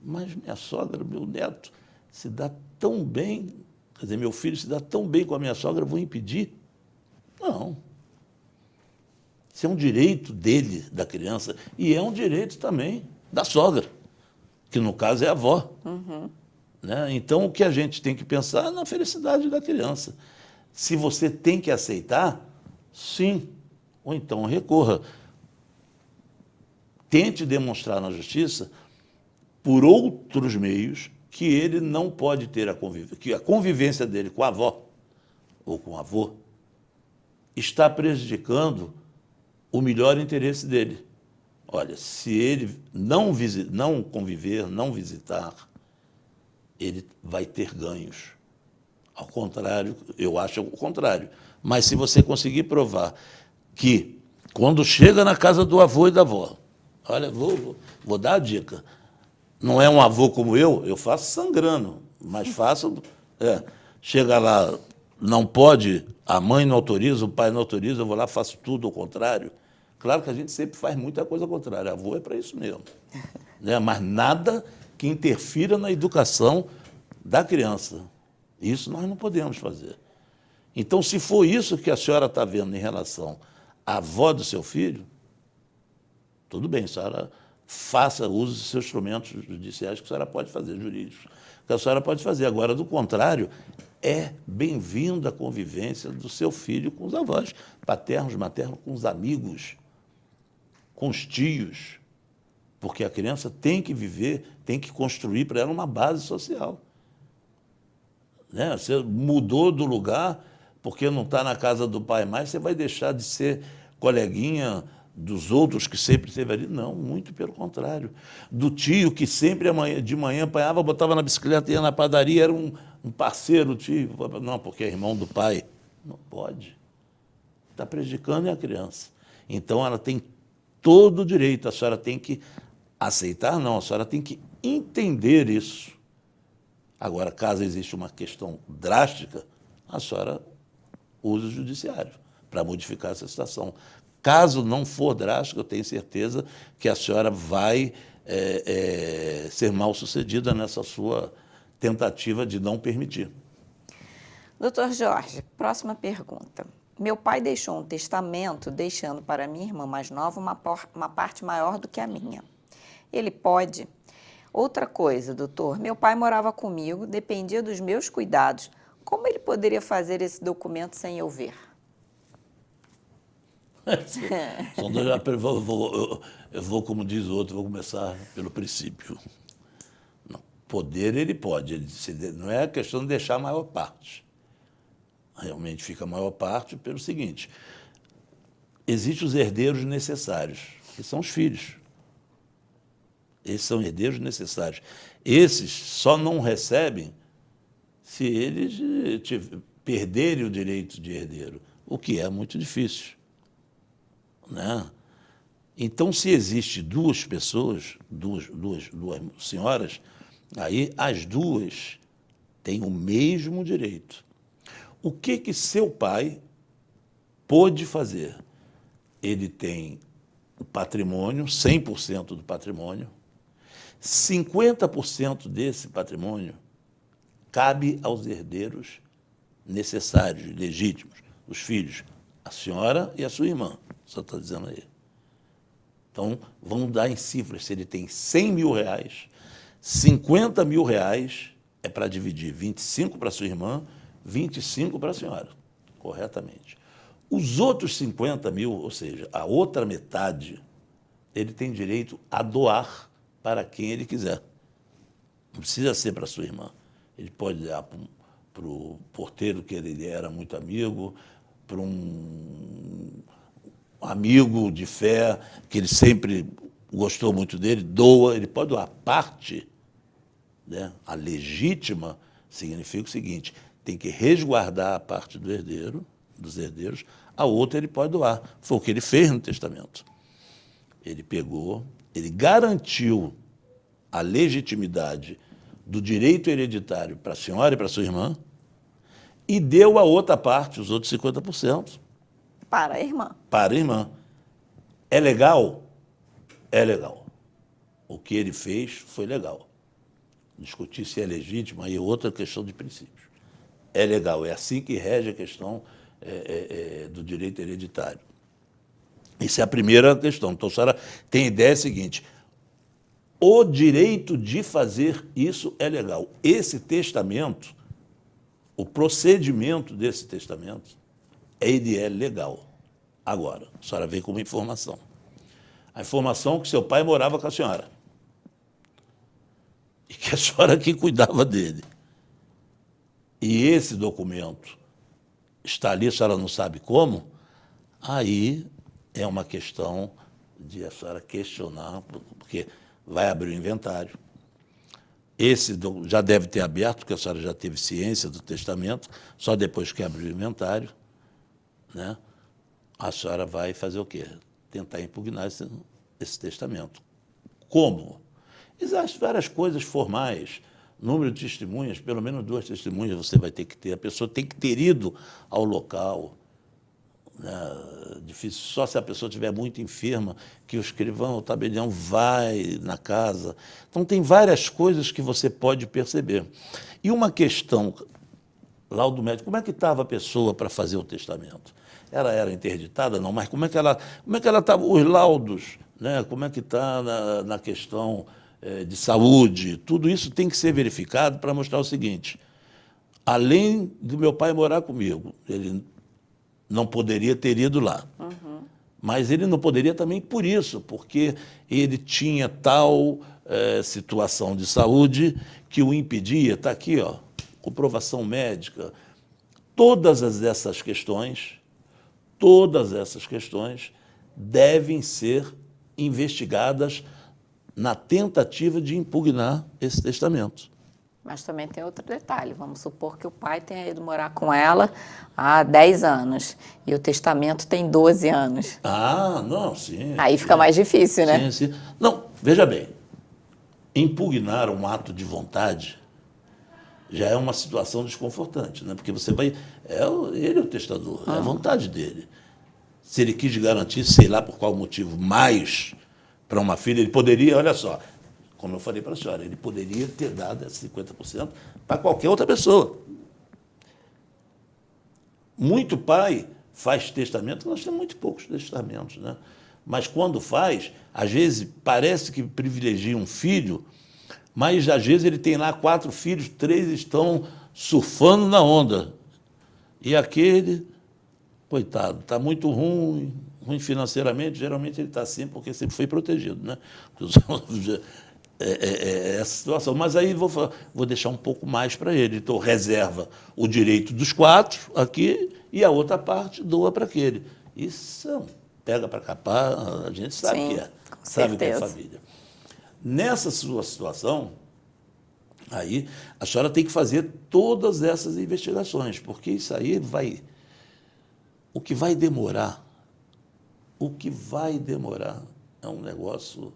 Mas minha sogra, meu neto, se dá tão bem, quer dizer, meu filho se dá tão bem com a minha sogra, eu vou impedir? Não. Isso é um direito dele, da criança, e é um direito também da sogra, que no caso é a avó. Né? Então, o que a gente tem que pensar é na felicidade da criança. Se você tem que aceitar, sim, ou então recorra. Tente demonstrar na justiça, por outros meios, que ele não pode ter que a convivência dele com a avó ou com o avô está prejudicando o melhor interesse dele. Olha, se ele não conviver, não visitar, ele vai ter ganhos. Ao contrário, eu acho o contrário. Mas se você conseguir provar que, quando chega na casa do avô e da avó, olha, vou dar a dica, não é um avô como eu faço sangrando, mas faço... chega lá, não pode, a mãe não autoriza, o pai não autoriza, eu vou lá, faço tudo ao contrário. Claro que a gente sempre faz muita coisa ao contrário, avô é para isso mesmo. Né? Mas nada que interfira na educação da criança. Isso nós não podemos fazer. Então, se for isso que a senhora está vendo em relação à avó do seu filho, tudo bem, a senhora faça uso dos seus instrumentos judiciais que a senhora pode fazer, jurídicos, que a senhora pode fazer. Agora, do contrário, é bem-vinda a convivência do seu filho com os avós, paternos, maternos, com os amigos, com os tios, porque a criança tem que viver, tem que construir para ela uma base social. Né? Você mudou do lugar porque não está na casa do pai mais, você vai deixar de ser coleguinha dos outros que sempre esteve ali? Não, muito pelo contrário. Do tio que sempre de manhã apanhava, botava na bicicleta, ia na padaria, era um parceiro tio. Não, porque é irmão do pai. Não pode. Está prejudicando a criança. Então, ela tem todo o direito. A senhora tem que aceitar, não. A senhora tem que entender isso. Agora, caso exista uma questão drástica, a senhora usa o judiciário para modificar essa situação. Caso não for drástico, eu tenho certeza que a senhora vai ser mal-sucedida nessa sua tentativa de não permitir. Doutor Jorge, próxima pergunta. Meu pai deixou um testamento deixando para minha irmã mais nova uma parte maior do que a minha. Ele pode? Outra coisa, doutor, meu pai morava comigo, dependia dos meus cuidados. Como ele poderia fazer esse documento sem eu ver? Eu vou, como diz o outro, vou começar pelo princípio. Não, poder ele pode, não é questão de deixar a maior parte. Realmente fica a maior parte pelo seguinte, existem os herdeiros necessários, que são os filhos. Esses são herdeiros necessários. Esses só não recebem se eles perderem o direito de herdeiro, o que é muito difícil. Né? Então, se existe duas pessoas, duas senhoras, aí as duas têm o mesmo direito. O que seu pai pôde fazer? Ele tem o patrimônio, 100% do patrimônio, 50% desse patrimônio cabe aos herdeiros necessários, legítimos, os filhos, a senhora e a sua irmã. Só está dizendo aí. Então, vamos dar em cifras. Se ele tem 100 mil reais, 50 mil reais é para dividir 25 para a sua irmã, 25 para a senhora, corretamente. Os outros 50 mil, ou seja, a outra metade, ele tem direito a doar para quem ele quiser. Não precisa ser para a sua irmã. Ele pode dar para o porteiro que ele era muito amigo, para um amigo de fé, que ele sempre gostou muito dele, doa, ele pode doar parte, né? A legítima significa o seguinte, tem que resguardar a parte do herdeiro, dos herdeiros, a outra ele pode doar. Foi o que ele fez no testamento. Ele pegou, ele garantiu a legitimidade do direito hereditário para a senhora e para a sua irmã e deu a outra parte, os outros 50%. Para a irmã. Para a irmã. É legal? É legal. O que ele fez foi legal. Discutir se é legítimo, aí é outra questão de princípios. É legal, é assim que rege a questão do direito hereditário. Essa é a primeira questão. Então, a senhora tem a ideia seguinte, o direito de fazer isso é legal. Esse testamento, o procedimento desse testamento, ele é legal. Agora, a senhora veio com uma informação. A informação que seu pai morava com a senhora. E que a senhora que cuidava dele. E esse documento está ali, a senhora não sabe como, aí é uma questão de a senhora questionar, porque vai abrir o inventário. esse já deve ter aberto, porque a senhora já teve ciência do testamento, só depois que abre o inventário, né, a senhora vai fazer o quê? Tentar impugnar esse testamento. Como? Existem várias coisas formais, número de testemunhas, pelo menos 2 testemunhas você vai ter que ter, a pessoa tem que ter ido ao local, né? Difícil só se a pessoa estiver muito enferma, que o escrivão, o tabelião vai na casa. Então, tem várias coisas que você pode perceber. E uma questão, laudo médico, como é que estava a pessoa para fazer o testamento? Ela era interditada? Não, mas como é que ela estava, os laudos, né? Como é que está na questão de saúde? Tudo isso tem que ser verificado para mostrar o seguinte: além do meu pai morar comigo, ele não poderia ter ido lá. Mas ele não poderia também por isso, porque ele tinha tal situação de saúde que o impedia. Está aqui, ó, comprovação médica. Todas essas questões devem ser investigadas na tentativa de impugnar esse testamento. Mas também tem outro detalhe. Vamos supor que o pai tenha ido morar com ela há 10 anos e o testamento tem 12 anos. Ah, não, sim. Aí fica mais difícil, né? Sim, sim. Não, veja bem, impugnar um ato de vontade já é uma situação desconfortante, né? Porque você vai... ele é o testador, é a vontade dele. Se ele quis garantir, sei lá por qual motivo, mais para uma filha, ele poderia, olha só, como eu falei para a senhora, ele poderia ter dado esses 50% para qualquer outra pessoa. Muito pai faz testamento, nós temos muito poucos testamentos, né? Mas quando faz, às vezes parece que privilegia um filho, mas às vezes ele tem lá 4 filhos, 3 estão surfando na onda. E aquele, coitado, está muito ruim financeiramente, geralmente ele está assim porque sempre foi protegido, né? Essa situação. Mas aí vou deixar um pouco mais para ele. Então, reserva o direito dos 4 aqui e a outra parte doa para aquele. Isso pega para capar, a gente sabe Sim, que é. com Sabe que é certeza. família. Nessa sua situação, aí a senhora tem que fazer todas essas investigações, porque isso aí vai... O que vai demorar é um negócio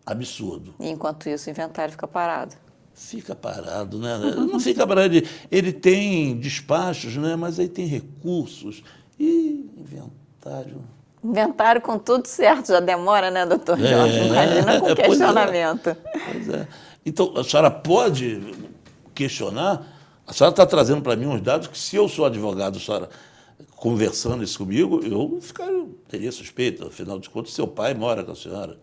absurdo. E enquanto isso, o inventário fica parado. Fica parado, né? Não fica parado. Ele tem despachos, né? Mas aí tem recursos. E inventário... Inventário com tudo certo, já demora, né, doutor Jorge? Imagina com questionamento. Pois é. Então, a senhora pode questionar? A senhora está trazendo para mim uns dados que, se eu sou advogado, a senhora conversando isso comigo, eu teria suspeita. Afinal de contas, seu pai mora com a senhora.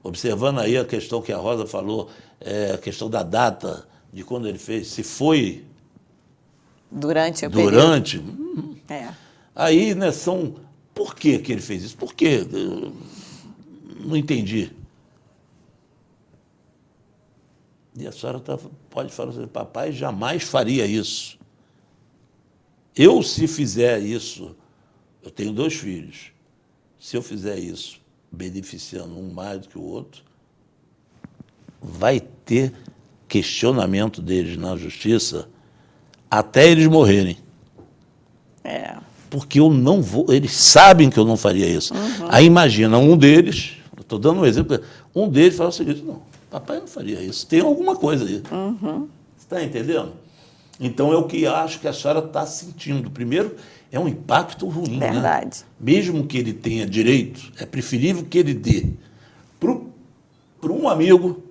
Observando aí a questão que a Rosa falou, a questão da data de quando ele fez, se foi Durante o durante. período. Aí, né, por que ele fez isso? Por quê? Eu não entendi. E a senhora pode falar assim: papai jamais faria isso. Eu, se fizer isso, eu tenho 2 filhos, se eu fizer isso, beneficiando um mais do que o outro, vai ter questionamento deles na justiça até eles morrerem. Porque eu não vou... Eles sabem que eu não faria isso. Aí imagina, um deles, estou dando um exemplo, um deles fala o seguinte: não, papai não faria isso, tem alguma coisa aí. Você está entendendo? Então, é o que acho que a senhora está sentindo. Primeiro, é um impacto ruim. Verdade. Né? Mesmo que ele tenha direito, é preferível que ele dê para um amigo,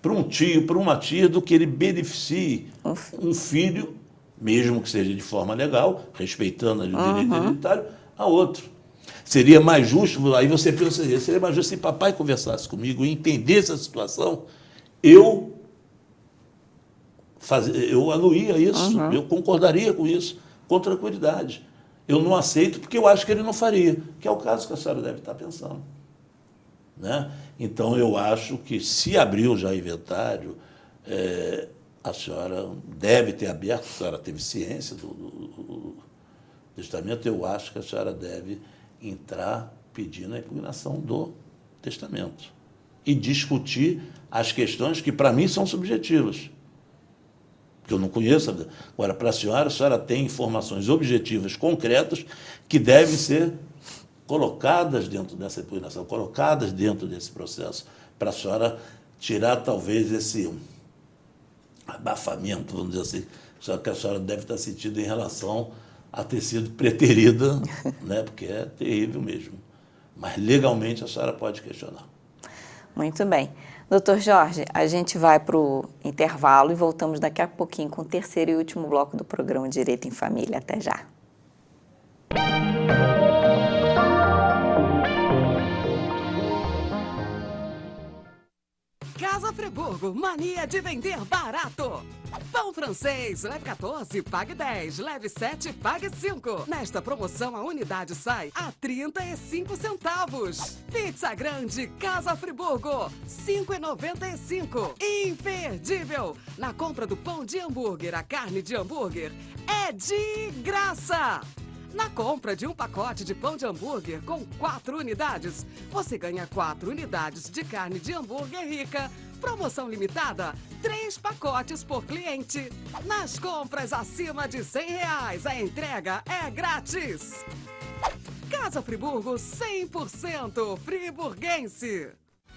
para um tio, para uma tia, do que ele beneficie um filho, mesmo que seja de forma legal, respeitando o direito hereditário, a outro. Seria mais justo, aí você pensa, seria mais justo se papai conversasse comigo e entendesse a situação, eu anuía isso, eu concordaria com isso, com tranquilidade. Eu não aceito porque eu acho que ele não faria, que é o caso que a senhora deve estar pensando. Né? Então, eu acho que, se abriu já inventário, a senhora deve ter aberto, a senhora teve ciência do testamento, eu acho que a senhora deve entrar pedindo a impugnação do testamento. e discutir as questões que, para mim, são subjetivas. Porque eu não conheço. Agora, para a senhora tem informações objetivas, concretas, que devem ser colocadas dentro dessa impugnação, colocadas dentro desse processo, para a senhora tirar, talvez, esse abafamento, vamos dizer assim, que a senhora deve estar sentindo em relação a ter sido preterida, né? Porque é terrível mesmo. Mas, legalmente, a senhora pode questionar. Muito bem. Doutor Jorge, a gente vai para o intervalo e voltamos daqui a pouquinho com o terceiro e último bloco do programa Direito em Família. Até já. Casa Friburgo, mania de vender barato. Pão francês, leve 14, pague 10, leve 7, pague 5. Nesta promoção, a unidade sai a 35 centavos. Pizza grande, Casa Friburgo, 5,95. Imperdível! Na compra do pão de hambúrguer, a carne de hambúrguer é de graça. Na compra de um pacote de pão de hambúrguer com 4 unidades, você ganha 4 unidades de carne de hambúrguer rica. Promoção limitada, 3 pacotes por cliente. Nas compras acima de R$100, a entrega é grátis. Casa Friburgo, 100% friburguense.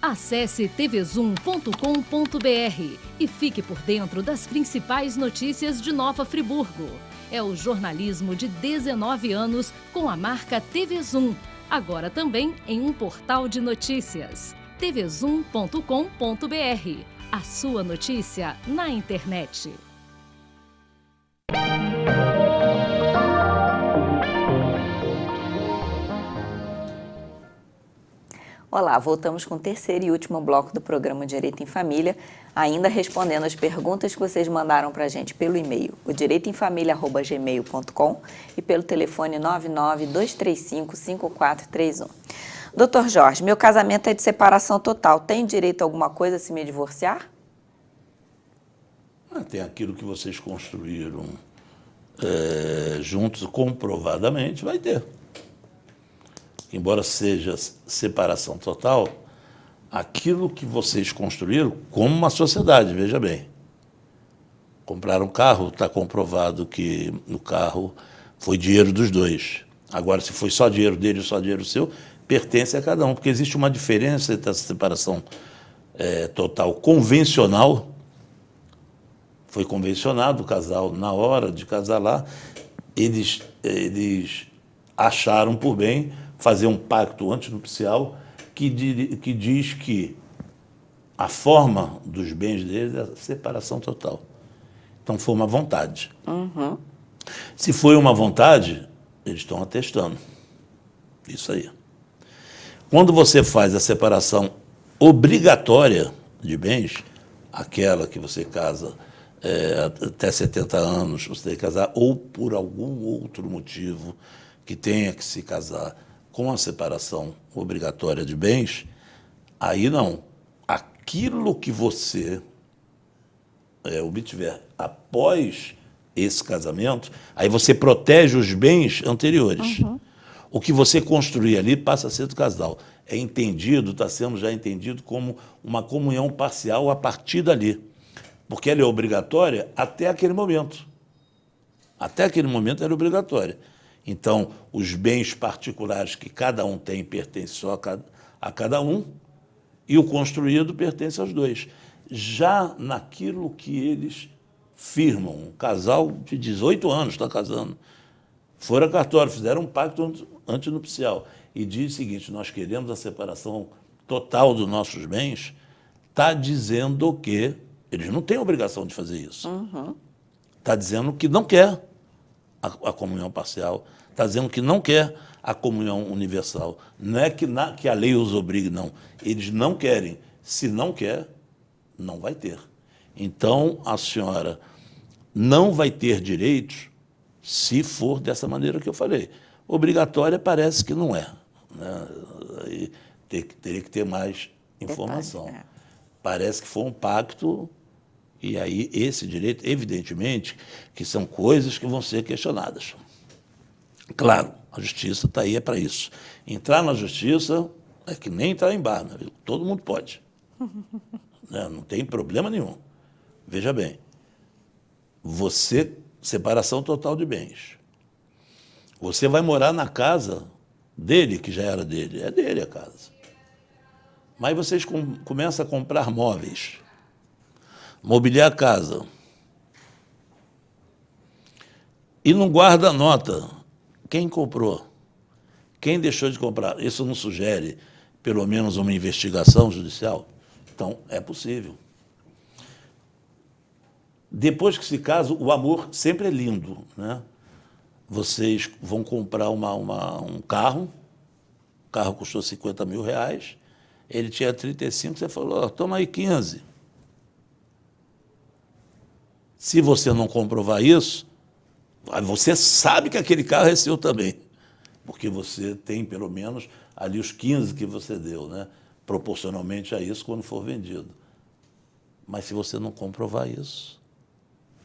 Acesse tvzoom.com.br e fique por dentro das principais notícias de Nova Friburgo. É o jornalismo de 19 anos com a marca TV Zoom, agora também em um portal de notícias. tvzoom.com.br. A sua notícia na internet. Olá, voltamos com o terceiro e último bloco do programa Direito em Família, ainda respondendo as perguntas que vocês mandaram para a gente pelo e-mail, o direitoemfamilia@gmail.com e pelo telefone 992355431. Doutor Jorge, meu casamento é de separação total. Tem direito a alguma coisa se me divorciar? Tem aquilo que vocês construíram juntos, comprovadamente, vai ter. Embora seja separação total, aquilo que vocês construíram como uma sociedade, veja bem. Compraram um carro, está comprovado que no carro foi dinheiro dos dois. Agora, se foi só dinheiro dele ou só dinheiro seu, pertence a cada um, porque existe uma diferença entre essa separação total convencional. Foi convencionado o casal, na hora de casar lá, eles acharam por bem fazer um pacto antinupcial que diz que a forma dos bens deles é a separação total. Então, foi uma vontade. Uhum. Se foi uma vontade, eles estão atestando. Isso aí. Quando você faz a separação obrigatória de bens, aquela que você casa até 70 anos, você tem que casar, ou por algum outro motivo que tenha que se casar com a separação obrigatória de bens, aí não. Aquilo que você obtiver após esse casamento, aí você protege os bens anteriores. Uhum. O que você construir ali passa a ser do casal. É entendido, está sendo já entendido como uma comunhão parcial a partir dali. Porque ela é obrigatória até aquele momento. Até aquele momento era obrigatória. Então, os bens particulares que cada um tem pertencem só a cada um, e o construído pertence aos dois. Já naquilo que eles firmam, um casal de 18 anos está casando, foram a cartório, fizeram um pacto antinupcial e diz o seguinte: nós queremos a separação total dos nossos bens, está dizendo que eles não têm obrigação de fazer isso. Está dizendo que não quer a comunhão parcial, está dizendo que não quer a comunhão universal. Não é que a lei os obrigue, não. Eles não querem. Se não quer, não vai ter. Então, a senhora não vai ter direitos se for dessa maneira que eu falei. Obrigatória parece que não é, né? Aí teria que ter mais informação. Detalhe, Parece que foi um pacto, e aí esse direito, evidentemente, que são coisas que vão ser questionadas. Claro, a justiça está aí para isso. Entrar na justiça é que nem entrar em bar, né? Todo mundo pode. Né? Não tem problema nenhum. Veja bem, separação total de bens. Você vai morar na casa dele, que já era dele. É dele a casa. Mas vocês começam a comprar móveis, mobiliar a casa. E não guarda a nota. Quem comprou? Quem deixou de comprar? Isso não sugere, pelo menos, uma investigação judicial? Então, é possível. Depois que se casa, o amor sempre é lindo, né? Vocês vão comprar um carro, o carro custou 50 mil reais, ele tinha 35, você falou, oh, toma aí 15. Se você não comprovar isso, você sabe que aquele carro é seu também, porque você tem pelo menos ali os 15 que você deu, né? Proporcionalmente a isso quando for vendido. Mas se você não comprovar isso,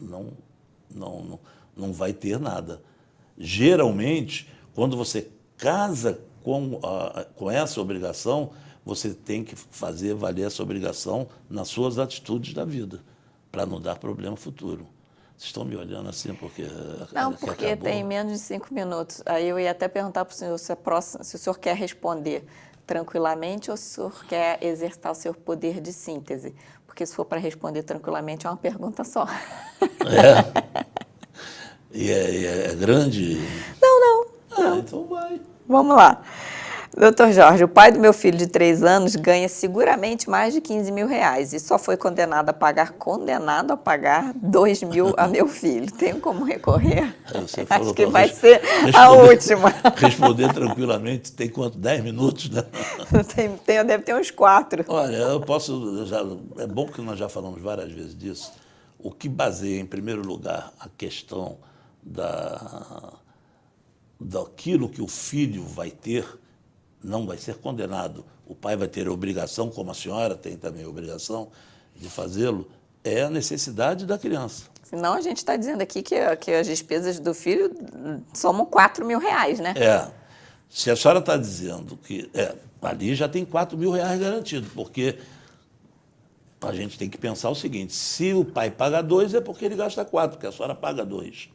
não vai ter nada. Geralmente, quando você casa com essa obrigação, você tem que fazer valer essa obrigação nas suas atitudes da vida, para não dar problema futuro. Vocês estão me olhando assim porque... Não, porque acabou. Tem menos de 5 minutos. Aí eu ia até perguntar para o senhor se o senhor quer responder tranquilamente ou se o senhor quer exercitar o seu poder de síntese. Porque se for para responder tranquilamente, é uma pergunta só. É? E é grande? Não. Então vai. Vamos lá. Doutor Jorge, o pai do meu filho de 3 anos ganha seguramente mais de 15 mil reais e só foi condenado a pagar 2 mil a meu filho. Tenho como recorrer? Acho que vai ser a última. Responder tranquilamente tem quanto? 10 minutos, né? Deve ter uns 4. Olha, é bom que nós já falamos várias vezes disso. O que baseia, em primeiro lugar, a questão daquilo que o filho vai ter, não vai ser condenado. O pai vai ter a obrigação, como a senhora tem também a obrigação de fazê-lo, é a necessidade da criança. Senão a gente está dizendo aqui que as despesas do filho somam 4 mil reais, né? Se a senhora está dizendo que ali já tem 4 mil reais garantido, porque a gente tem que pensar o seguinte, se o pai paga 2 é porque ele gasta 4, porque a senhora paga 2.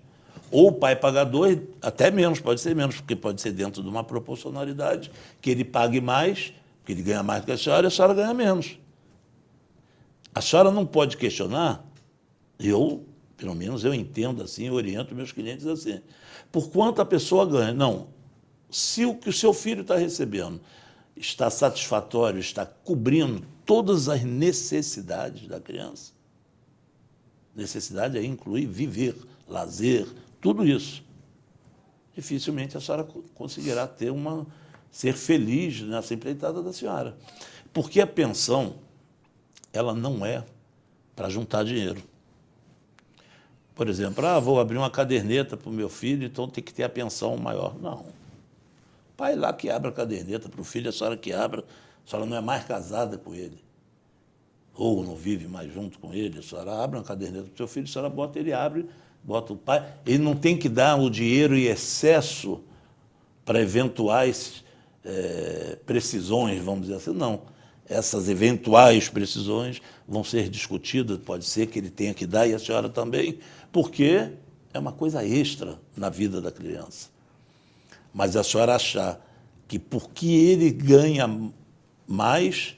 Ou o pai paga 2, até menos, pode ser menos, porque pode ser dentro de uma proporcionalidade, que ele pague mais, porque ele ganha mais do que a senhora ganha menos. A senhora não pode questionar, pelo menos eu entendo assim, oriento meus clientes assim, por quanto a pessoa ganha. Não, se o que o seu filho está recebendo está satisfatório, está cobrindo todas as necessidades da criança, necessidade aí inclui viver, lazer, tudo isso. Dificilmente a senhora conseguirá ser feliz nessa empreitada da senhora. Porque a pensão, ela não é para juntar dinheiro. Por exemplo, vou abrir uma caderneta para o meu filho, então tem que ter a pensão maior. Não. O pai lá que abre a caderneta para o filho, a senhora que abra, a senhora não é mais casada com ele. Ou não vive mais junto com ele, a senhora abre uma caderneta para o seu filho, a senhora bota, ele abre, bota o pai. Ele não tem que dar o dinheiro em excesso para eventuais precisões, vamos dizer assim, não. Essas eventuais precisões vão ser discutidas, pode ser que ele tenha que dar, e a senhora também, porque é uma coisa extra na vida da criança. Mas a senhora achar que porque ele ganha mais,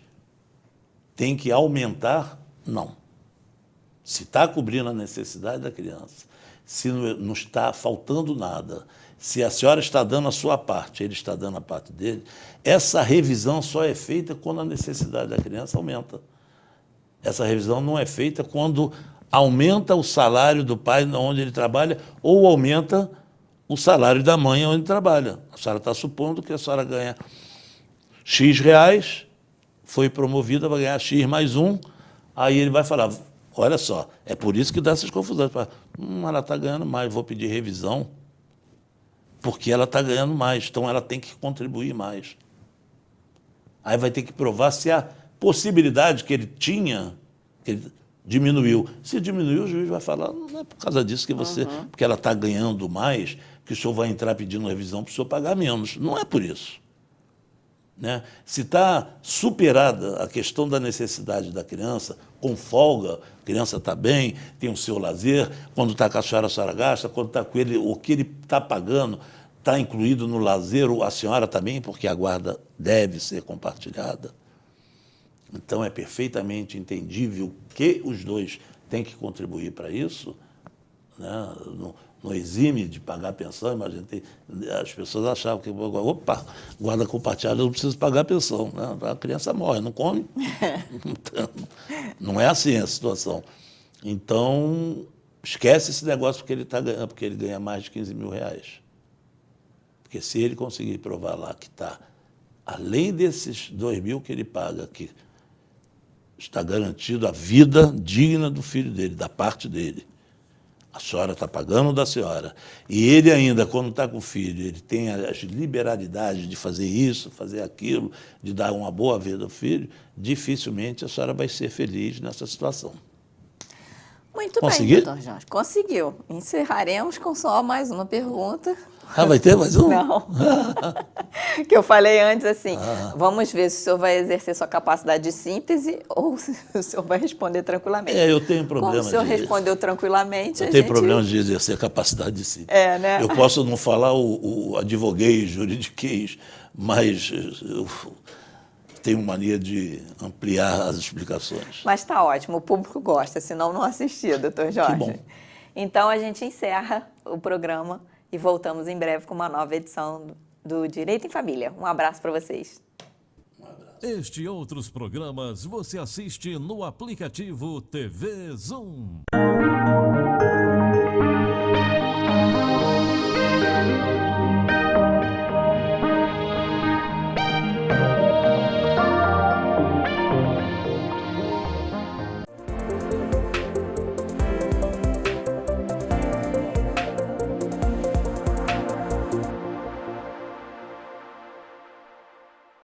tem que aumentar, não. Se está cobrindo a necessidade da criança, se não está faltando nada, se a senhora está dando a sua parte, ele está dando a parte dele, essa revisão só é feita quando a necessidade da criança aumenta. Essa revisão não é feita quando aumenta o salário do pai onde ele trabalha ou aumenta o salário da mãe onde trabalha. A senhora está supondo que a senhora ganha X reais, foi promovida, vai ganhar X mais 1, aí ele vai falar, olha só, é por isso que dá essas confusões. Ela está ganhando mais, vou pedir revisão, porque ela está ganhando mais, então ela tem que contribuir mais. Aí vai ter que provar se a possibilidade que ele tinha, que ele diminuiu. Se diminuiu, o juiz vai falar, não é por causa disso que você, porque ela está ganhando mais, que o senhor vai entrar pedindo revisão para o senhor pagar menos. Não é por isso. né? Se está superada a questão da necessidade da criança, com folga, a criança está bem, tem o seu lazer, quando está com a senhora gasta, quando está com ele, o que ele está pagando está incluído no lazer, a senhora também, porque a guarda deve ser compartilhada. Então é perfeitamente entendível que os dois têm que contribuir para isso, né? Não exime de pagar pensão, imagina, as pessoas achavam que, opa, guarda compartilhada, eu não preciso pagar pensão, né? A criança morre, não come. Então, não é assim a situação. Então, esquece esse negócio porque ele está ganhando, porque ele ganha mais de 15 mil reais. Porque se ele conseguir provar lá que está, além desses 2 mil que ele paga, que está garantido a vida digna do filho dele, da parte dele. A senhora está pagando da senhora. E ele ainda, quando está com o filho, ele tem as liberalidades de fazer isso, fazer aquilo, de dar uma boa vida ao filho, dificilmente a senhora vai ser feliz nessa situação. Muito Consegui? bem, doutor Jorge. Conseguiu. Encerraremos com só mais uma pergunta. Ah, vai ter mais um? Não. Que eu falei antes, assim, vamos ver se o senhor vai exercer sua capacidade de síntese ou se o senhor vai responder tranquilamente. Eu tenho problema. Como o senhor respondeu tranquilamente, eu tenho problema de exercer a capacidade de síntese. Né? Eu posso não falar o advoguês, juridiquês, mas eu tenho mania de ampliar as explicações. Mas está ótimo, o público gosta, senão não assistia, doutor Jorge. Que bom. Então a gente encerra o programa e voltamos em breve com uma nova edição do Direito em Família. Um abraço para vocês. Este e outros programas você assiste no aplicativo TV Zoom.